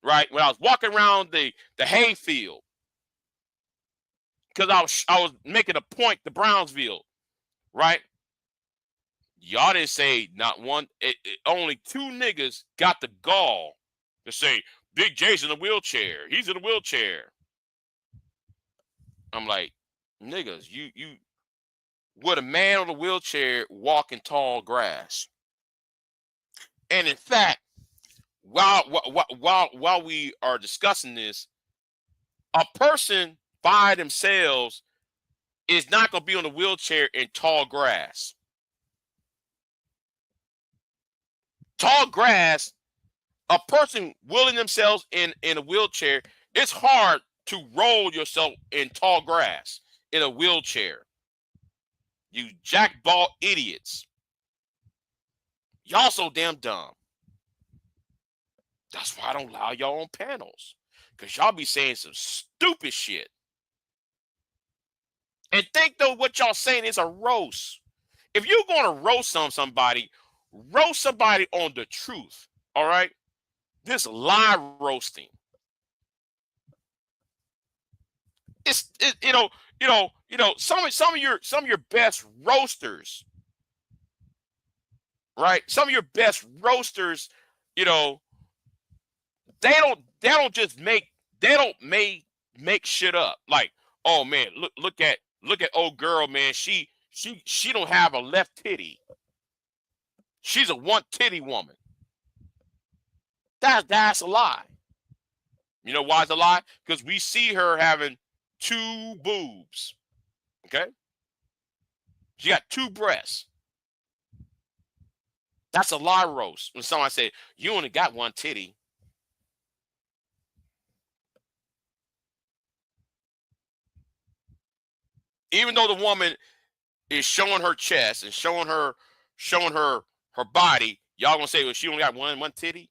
right? When I was walking around the hay field, because I was making a point to Brownsville, right? Y'all didn't say not one. Only two niggas got the gall to say Big J's in a wheelchair. He's in a wheelchair. I'm like, niggas, you would a man on a wheelchair walk in tall grass? And in fact, while we are discussing this, a person by themselves is not going to be on a wheelchair in tall grass. Tall grass, a person wheeling themselves in a wheelchair, it's hard to roll yourself in tall grass in a wheelchair. You jackball idiots. Y'all so damn dumb. That's why I don't allow y'all on panels. Because y'all be saying some stupid shit. And think though what y'all saying is a roast. If you're going to roast somebody on the truth. All right? This lie roasting. It's some of your best roasters, right? Some of your best roasters, they don't just make shit up. Like, oh man, look at old girl, man. She don't have a left titty. She's a one titty woman. That's a lie. You know why it's a lie? Because we see her having 2 boobs. Okay? She got 2 breasts. That's a lie roast. When somebody say, you only got 1 titty. Even though the woman is showing her chest and showing her body, y'all gonna say, well, she only got one titty?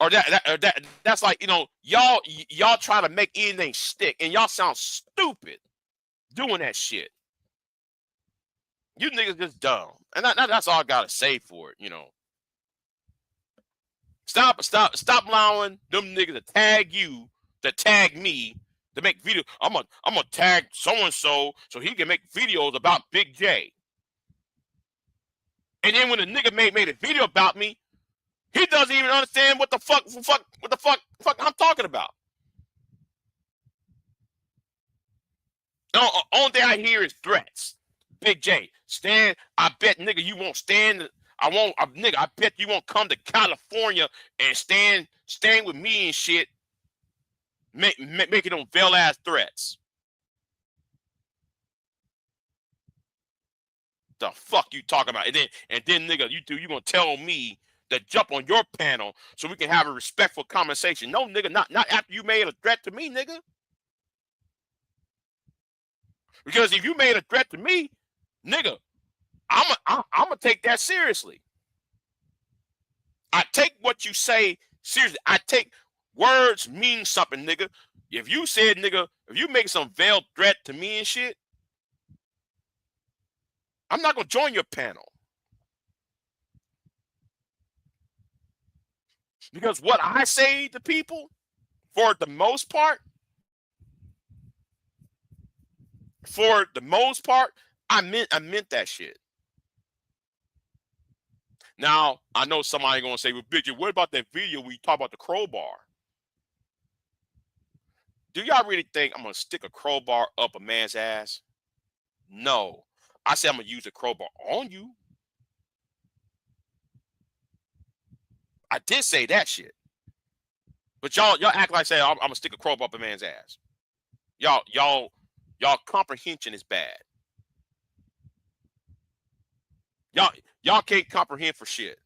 Or that's like, y'all try to make anything stick, and y'all sound stupid doing that shit. You niggas just dumb, and that's all I gotta say for it. Stop allowing them niggas to tag you, to tag me, to make video. I'm gonna tag so and so he can make videos about Big J. And then when the nigga made a video about me, he doesn't even understand what the fuck I'm talking about. The only thing I hear is threats. Big J, stand. I bet, nigga, you won't stand. Nigga, I bet you won't come to California and stand with me and shit, making them veil ass threats. The fuck you talking about? And then nigga, you gonna tell me to jump on your panel so we can have a respectful conversation? No, nigga, not after you made a threat to me, nigga. Because if you made a threat to me, nigga, I'm gonna take that seriously. I take what you say seriously. I take words mean something, nigga. If you said, nigga, if you make some veiled threat to me and shit, I'm not gonna join your panel. Because what I say to people, for the most part, I meant that shit. Now, I know somebody gonna say, well, Bitchute, what about that video where you talk about the crowbar? Do y'all really think I'm gonna stick a crowbar up a man's ass? No. I said I'm gonna use a crowbar on you. I did say that shit. But y'all act like say I'm gonna stick a crowbar up a man's ass. Y'all comprehension is bad. Y'all can't comprehend for shit.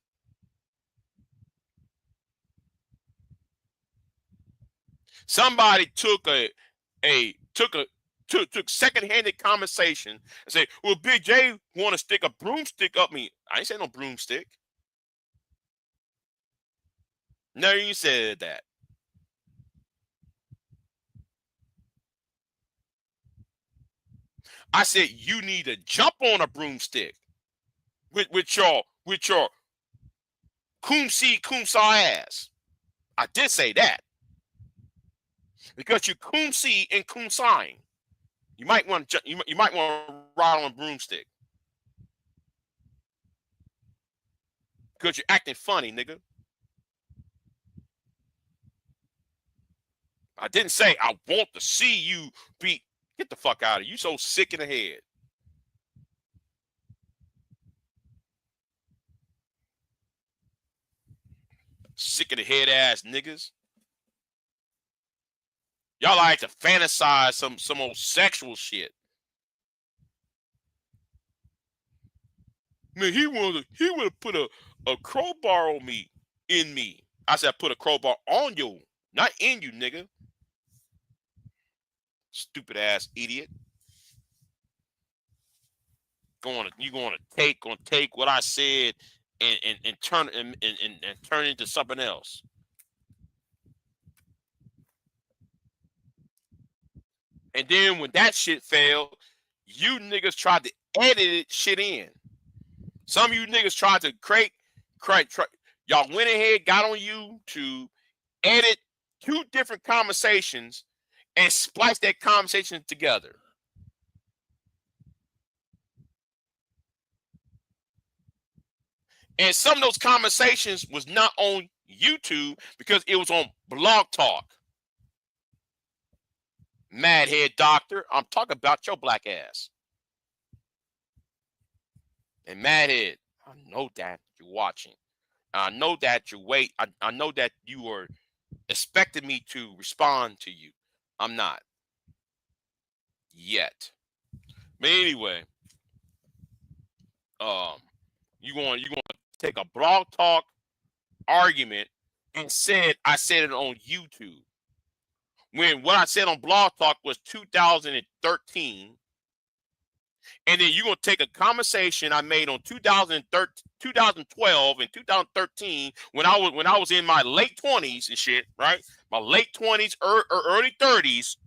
Somebody took second-handed conversation and say, well, Big J want to stick a broomstick up me. I ain't say no broomstick. No, you said that. I said you need to jump on a broomstick with your coom-saw ass. I did say that. Because you coom-see and coom-sawing. You might want to ride on a broomstick. Because you're acting funny, nigga. I didn't say I want to see you be. Get the fuck out of here. You so sick in the head. Sick in the head ass niggas. Y'all like to fantasize some old sexual shit. Man, he would have put a crowbar on me, in me. I said put a crowbar on you, not in you, nigga. Stupid ass idiot. You gonna take what I said and turn turn it into something else. And then when that shit failed, you niggas tried to edit it shit in. Some of you niggas tried to y'all went ahead, got on YouTube, edit 2 different conversations, and splice that conversation together. And some of those conversations was not on YouTube because it was on Blog Talk. Madhead Doctor, I'm talking about your black ass. And Madhead, I know that you're watching. I know that you wait. I know that you are expecting me to respond to you. I'm not. Yet. But anyway, you going to take a Blog Talk argument and I said it on YouTube. When what I said on Blog Talk was 2013, and then you're going to take a conversation I made on 2012 and 2013 when I was in my late 20s and shit, right? My late 20s or early 30s,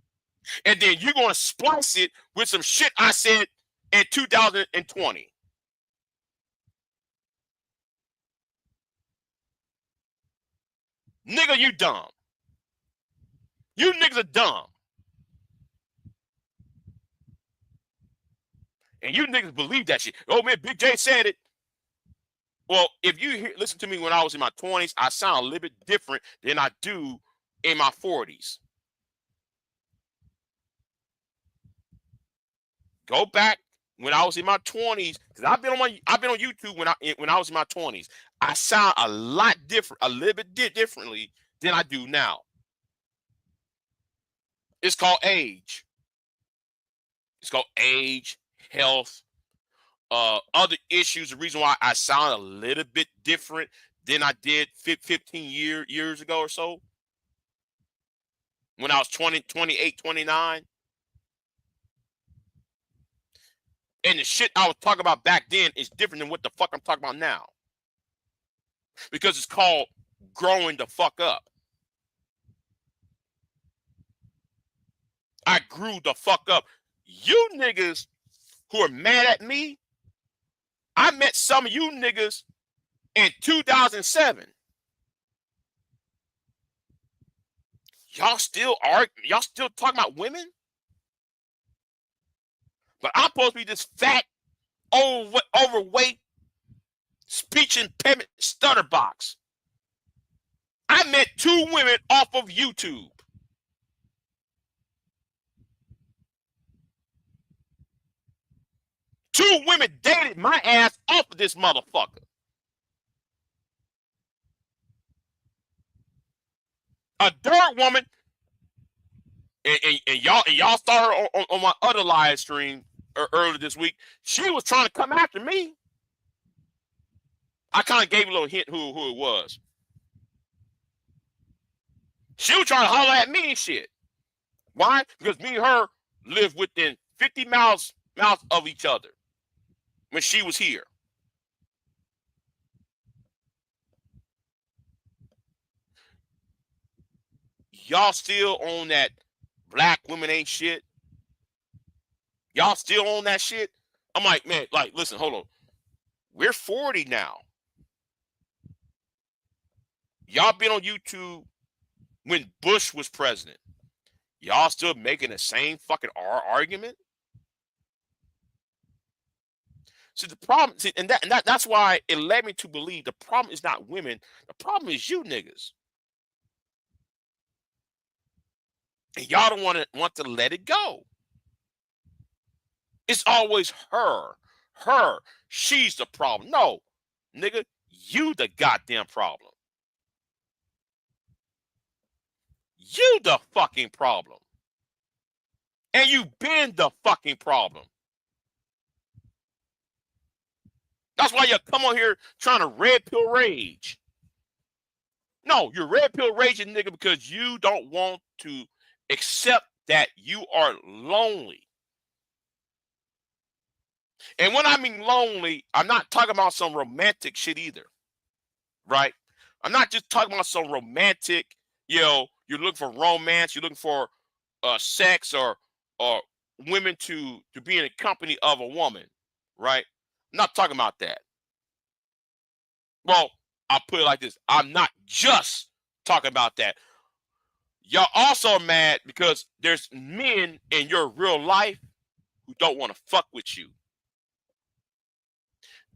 and then you're going to splice it with some shit I said in 2020. Nigga, you dumb. You niggas are dumb. And you niggas believe that shit. Oh, man, Big J said it. Well, if you listen to me when I was in my 20s, I sound a little bit different than I do in my 40s. Go back when I was in my 20s, because I've been on YouTube when I was in my 20s. I sound a lot different, a little bit differently than I do now. It's called age. It's called age, health, Other issues, the reason why I sound a little bit different than I did 15 years ago or so, when I was 20, 28, 29. And the shit I was talking about back then is different than what the fuck I'm talking about now. Because it's called growing the fuck up. I grew the fuck up. You niggas who are mad at me, I met some of you niggas in 2007. Y'all still talking about women? But I'm supposed to be this fat, overweight, speech impediment stutterbox. I met 2 women off of YouTube. Two women dated my ass off of this motherfucker. A third woman, and y'all saw her on my other live stream earlier this week. She was trying to come after me. I kind of gave a little hint who it was. She was trying to holler at me and shit. Why? Because me and her lived within 50 miles of each other when she was here. Y'all still on that black women ain't shit? Y'all still on that shit? I'm like, man, like, listen, hold on. We're 40 now. Y'all been on YouTube when Bush was president. Y'all still making the same fucking argument? See, the problem, that's why it led me to believe the problem is not women. The problem is you niggas. And y'all don't want to let it go. It's always her. She's the problem. No, nigga, you the goddamn problem. You the fucking problem. And you been the fucking problem. That's why you come on here trying to red pill rage. No, you're red pill raging, nigga, because you don't want to accept that you are lonely. And when I mean lonely, I'm not talking about some romantic shit either, right? I'm not just talking about some romantic, you're looking for romance, you're looking for sex or women to be in the company of a woman, right? I'm not talking about that. Well, I'll put it like this. I'm not just talking about that. Y'all also are mad because there's men in your real life who don't want to fuck with you.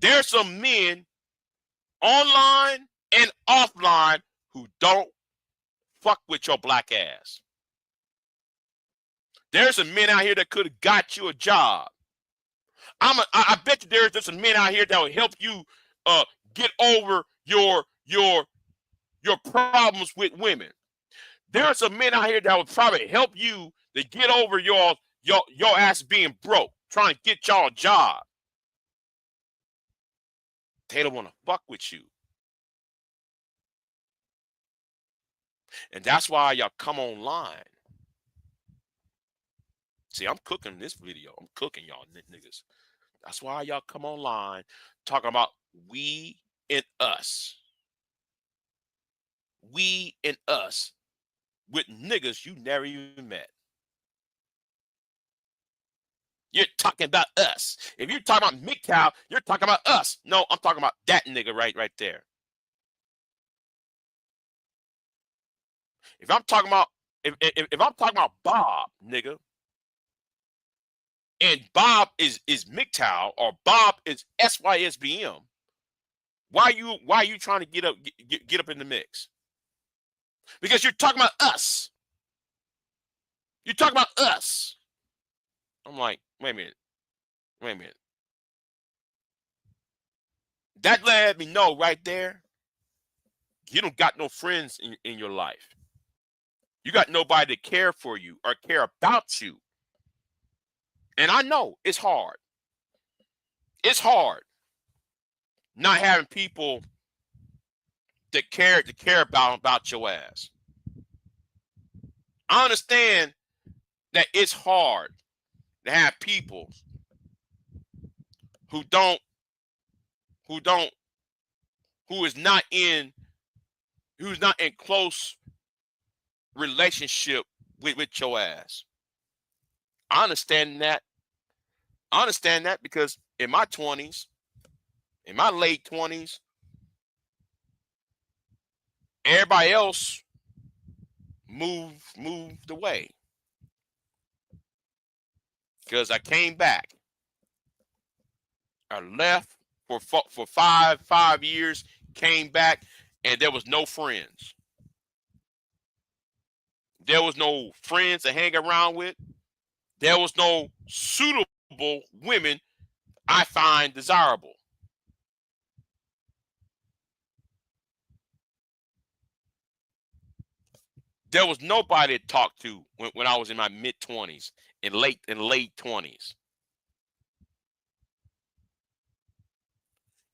There's some men online and offline who don't fuck with your black ass. There's some men out here that could have got you a job. I bet you there's some men out here that will help you get over your problems with women. There are some men out here that would probably help you to get over your ass being broke, trying to get y'all a job. They don't want to fuck with you. And that's why y'all come online. See, I'm cooking this video. I'm cooking y'all niggas. That's why y'all come online talking about we and us. We and us with niggas you never even met. You're talking about us. If you're talking about MGTOW, you're talking about us. No, I'm talking about that nigga right there. If I'm talking about if I'm talking about Bob, nigga, and Bob is MGTOW or Bob is SYSBM, why are you trying to get up in the mix? Because you're talking about us. You're talking about us. I'm like, wait a minute. That let me know right there, you don't got no friends in your life. You got nobody to care for you or care about you. And I know it's hard. It's hard not having people that care about your ass. I understand that it's hard to have people who is not in close relationship with your ass. I understand that. I understand that because in my 20s, in my late 20s, everybody else moved away. Because I came back. I left for 5 years, came back, and there was no friends. There was no friends to hang around with. There was no suitable women I find desirable. There was nobody to talk to when I was in my mid-20s and late 20s.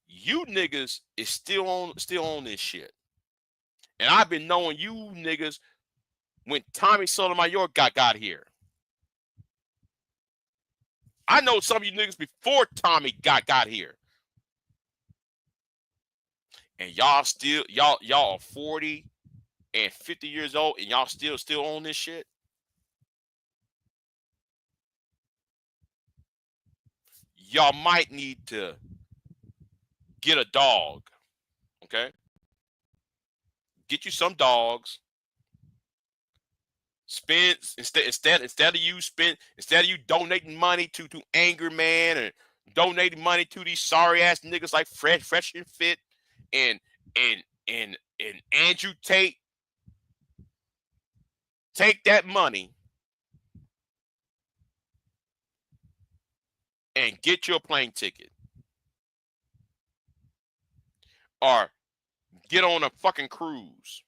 You niggas is still on this shit. And I've been knowing you niggas when Tommy Sotomayor got here. I know some of you niggas before Tommy got here. And y'all are 40 and 50 years old and y'all still on this shit. Y'all might need to get a dog. Okay? Get you some dogs. Spend instead of you donating money to Angry Man and donating money to these sorry ass niggas like Fresh and Fit and Andrew Tate. Take that money and get your plane ticket. Or get on a fucking cruise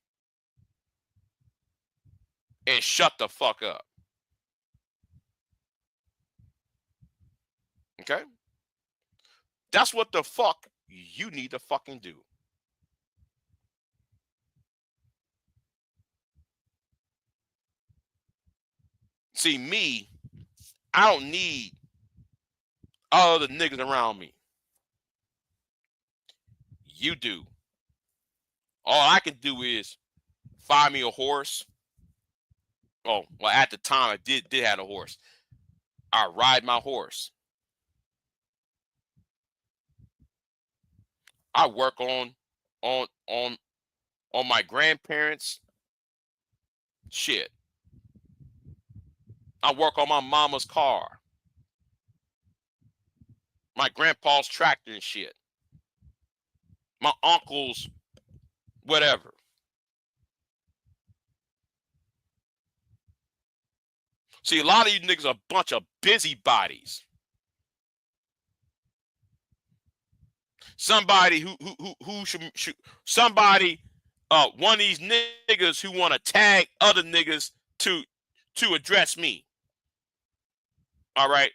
and shut the fuck up. Okay? That's what the fuck you need to fucking do. See, me, I don't need all the niggas around me. You do. All I can do is find me a horse. Oh, well, at the time I did have a horse. I ride my horse. I work on my grandparents' shit. I work on my mama's car. My grandpa's tractor and shit. My uncle's whatever. See, a lot of you niggas are a bunch of busybodies. Somebody who should somebody one of these niggas who want to tag other niggas to address me. All right.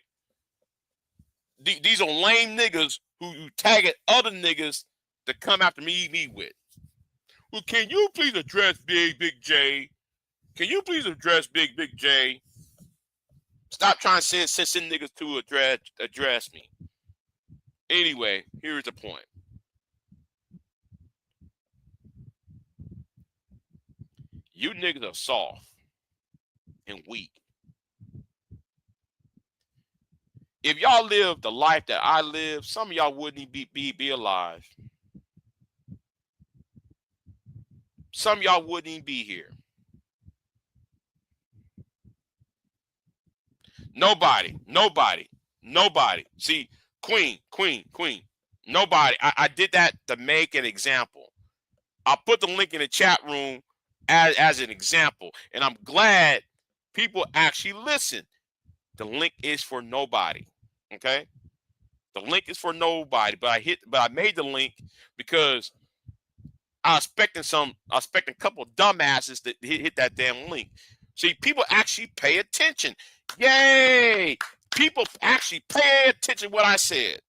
These are lame niggas who tagging other niggas to come after me with. Well, can you please address Big J? Can you please address Big J? Stop trying to send niggas to address me. Anyway, here's the point. You niggas are soft and weak. If y'all lived the life that I live, some of y'all wouldn't be alive. Some of y'all wouldn't even be here. Nobody. See, Queen. Nobody. I did that to make an example. I'll put the link in the chat room as an example. And I'm glad people actually listen. The link is for nobody. Okay? The link is for nobody. But I made the link because I was expecting a couple of dumbasses that hit that damn link. See, people actually pay attention. Yay! People actually pay attention to what I said.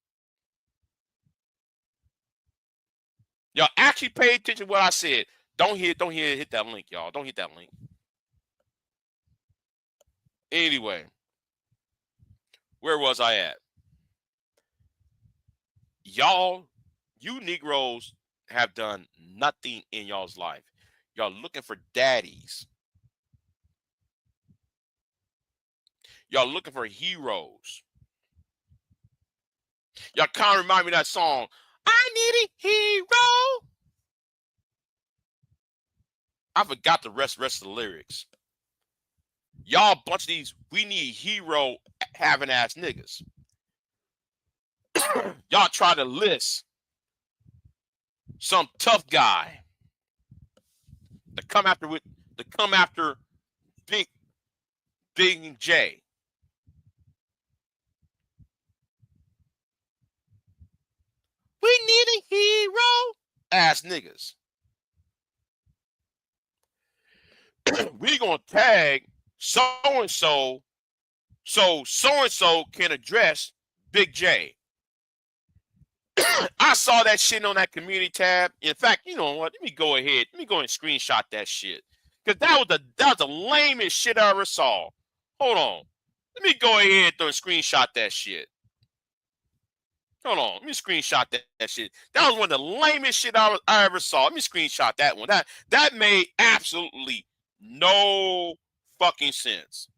Y'all actually pay attention to what I said. Don't hit that link, y'all. Don't hit that link. Anyway, where was I at? Y'all, you Negroes have done nothing in y'all's life. Y'all looking for daddies. Y'all looking for heroes. Y'all kind of remind me of that song, I Need a Hero. I forgot the rest of the lyrics. Y'all bunch of these we need hero having ass niggas. Y'all try to list some tough guy to come after BIGJ. We need a hero ass niggas. We gonna tag so and so can address Big J. I saw that shit on that community tab. In fact, you know what? Let me go ahead and screenshot that shit. Because that was the lamest shit I ever saw. Hold on. Let me go ahead and screenshot that shit. Hold on. Let me screenshot that shit. That was one of the lamest shit I ever saw. Let me screenshot that one. That made absolutely no fucking sense.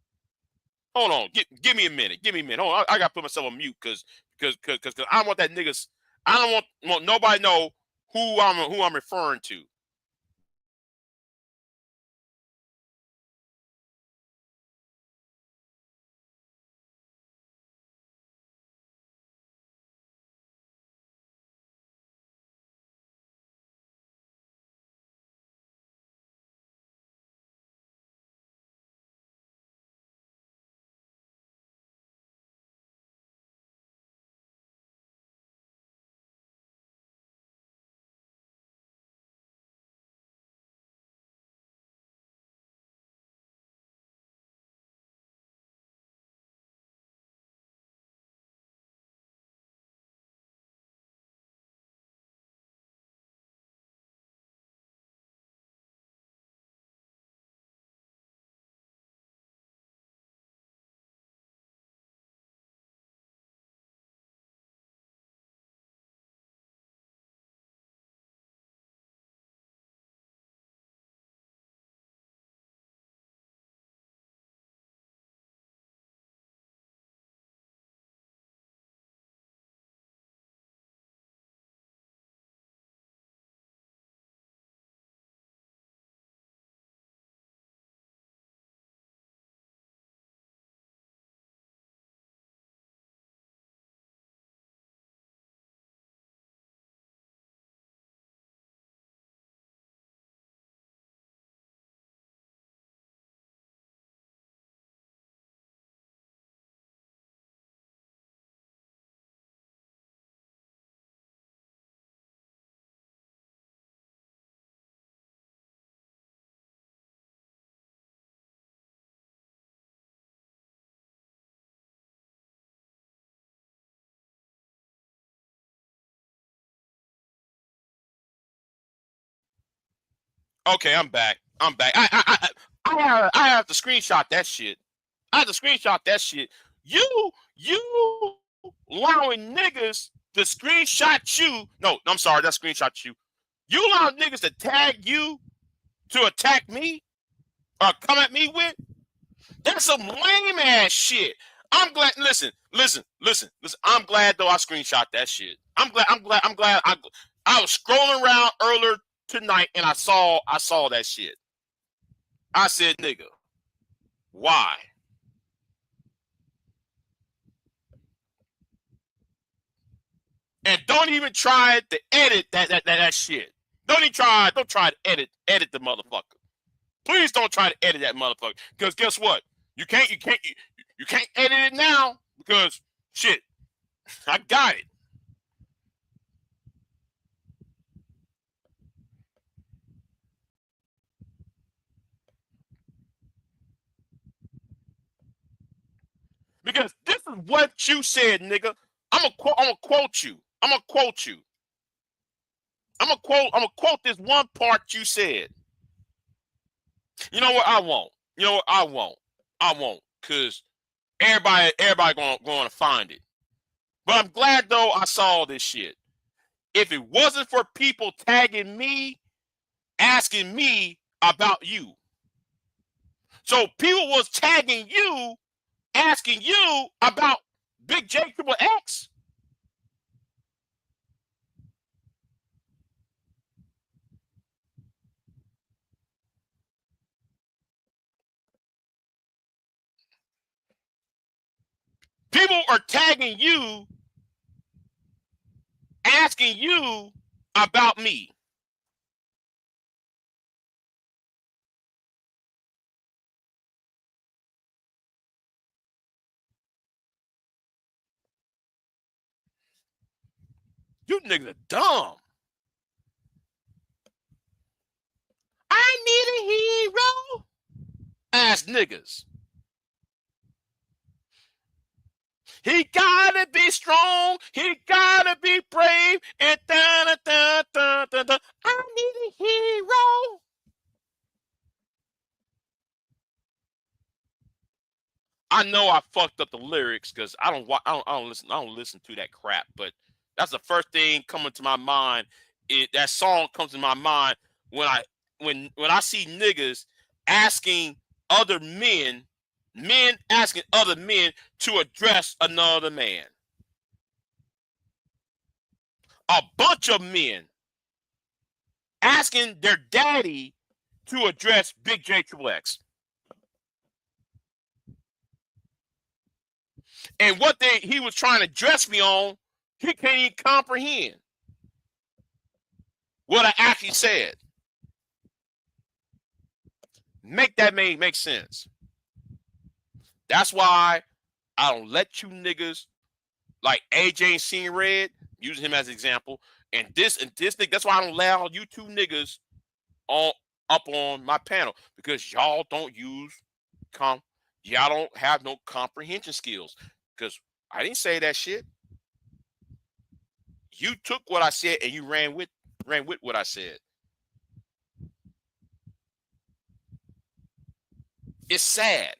Hold on. Give me a minute. Give me a minute. Hold on. I gotta put myself on mute because I don't want that niggas. I don't want nobody know who I'm referring to. Okay, I'm back. I have to screenshot that shit. I have to screenshot that shit. You allowing niggas to screenshot you. No, I'm sorry, that's screenshot you. You allow niggas to tag you to attack me or come at me with? That's some lame ass shit. I'm glad. Listen. I'm glad though I screenshot that shit. I'm glad. I was scrolling around earlier tonight and I saw that shit. I said, nigga, why? And don't even try to edit that shit. Don't try to edit the motherfucker. Please don't try to edit that motherfucker. Because guess what? You can't edit it now because shit, I got it. Because this is what you said, nigga. I'm gonna quote you. I'm gonna quote this one part you said. You know what? I won't. You know what? I won't. I won't, cause everybody going to find it. But I'm glad though I saw this shit. If it wasn't for people tagging me, asking me about you, so people was tagging you, asking you about Big J Triple X. People are tagging you, asking you about me. You niggas are dumb. I need a hero. Ass niggas. He gotta be strong. He gotta be brave. And da da da da da. I need a hero. I know I fucked up the lyrics because I don't listen to that crap. But that's the first thing coming to my mind. That song comes to my mind when I see niggas asking other men asking other men to address another man. A bunch of men asking their daddy to address Big J Triple X. And what he was trying to dress me on, he can't even comprehend what I actually said. Make that make sense. That's why I don't let you niggas like AJ and Seeing Red, using him as an example, and this nigga. That's why I don't allow you two niggas up on my panel, because y'all don't use y'all don't have no comprehension skills. Because I didn't say that shit. You took what I said and you ran with what I said. It's sad.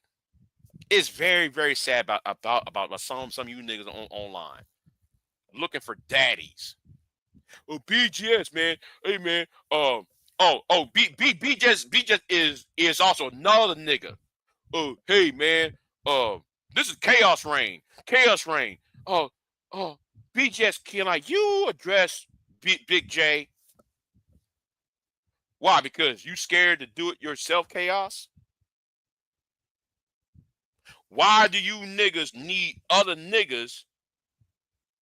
It's very, very sad about some of you niggas online looking for daddies. Oh, BGS, man. Hey, man. BGS is also another nigga. Oh, hey, man. This is Chaos Reign. Chaos Reign. BGS, can you address Big J? Why? Because you scared to do it yourself, Chaos? Why do you niggas need other niggas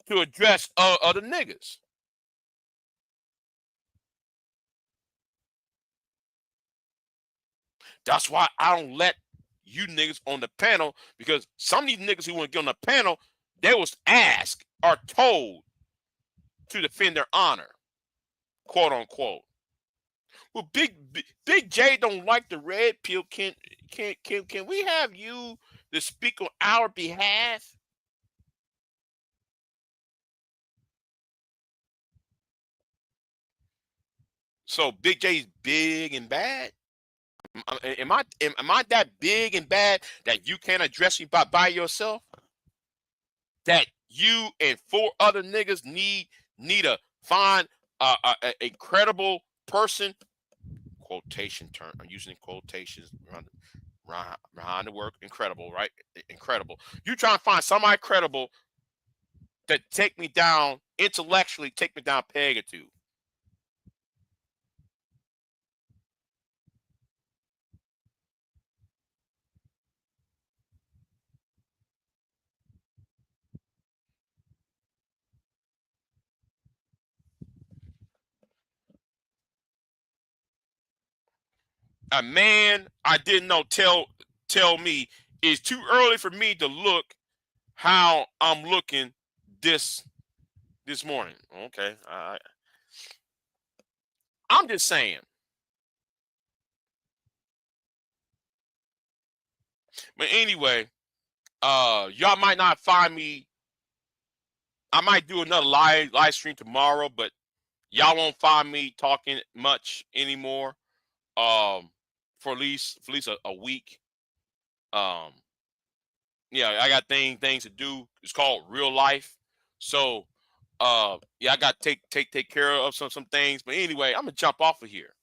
to address other niggas? That's why I don't let you niggas on the panel, because some of these niggas who want to get on the panel, they was asked or told to defend their honor, quote unquote. Well, Big J don't like the red pill. Can we have you to speak on our behalf? So Big J's big and bad? Am I that big and bad that you can't address me by yourself? That you and 4 other niggas need to find a credible person? Quotation term. I'm using quotations behind the word incredible, right? Incredible. You trying to find somebody credible that take me down intellectually, take me down peg or two. A man I didn't know tell me it's too early for me to look how I'm looking this morning. Okay, I'm just saying. But anyway, y'all might not find me. I might do another live stream tomorrow, but Y'all won't find me talking much anymore. For at least a week. Yeah, I got things to do. It's called real life. So yeah, I got to take care of some things. But anyway, I'm gonna jump off of here.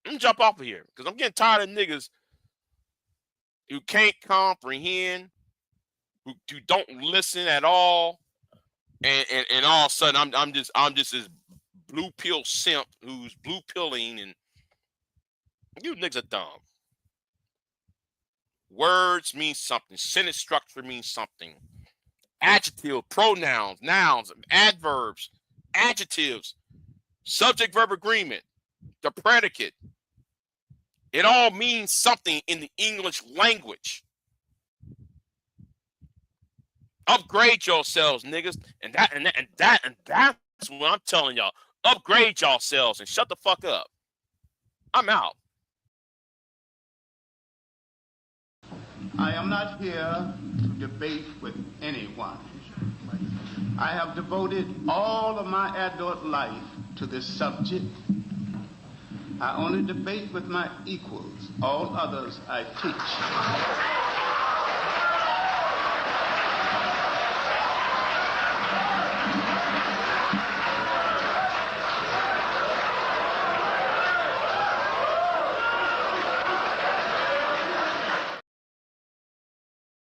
Because I'm getting tired of niggas who can't comprehend, who don't listen at all, and all of a sudden I'm just this blue pill simp who's blue pilling, and you niggas are dumb. Words mean something. Sentence structure means something. Adjective, pronouns, nouns, adverbs, adjectives, subject verb agreement, the predicate. It all means something in the English language. Upgrade yourselves, niggas. And that's what I'm telling y'all. Upgrade yourselves and shut the fuck up. I'm out. I am not here to debate with anyone. I have devoted all of my adult life to this subject. I only debate with my equals. All others I teach.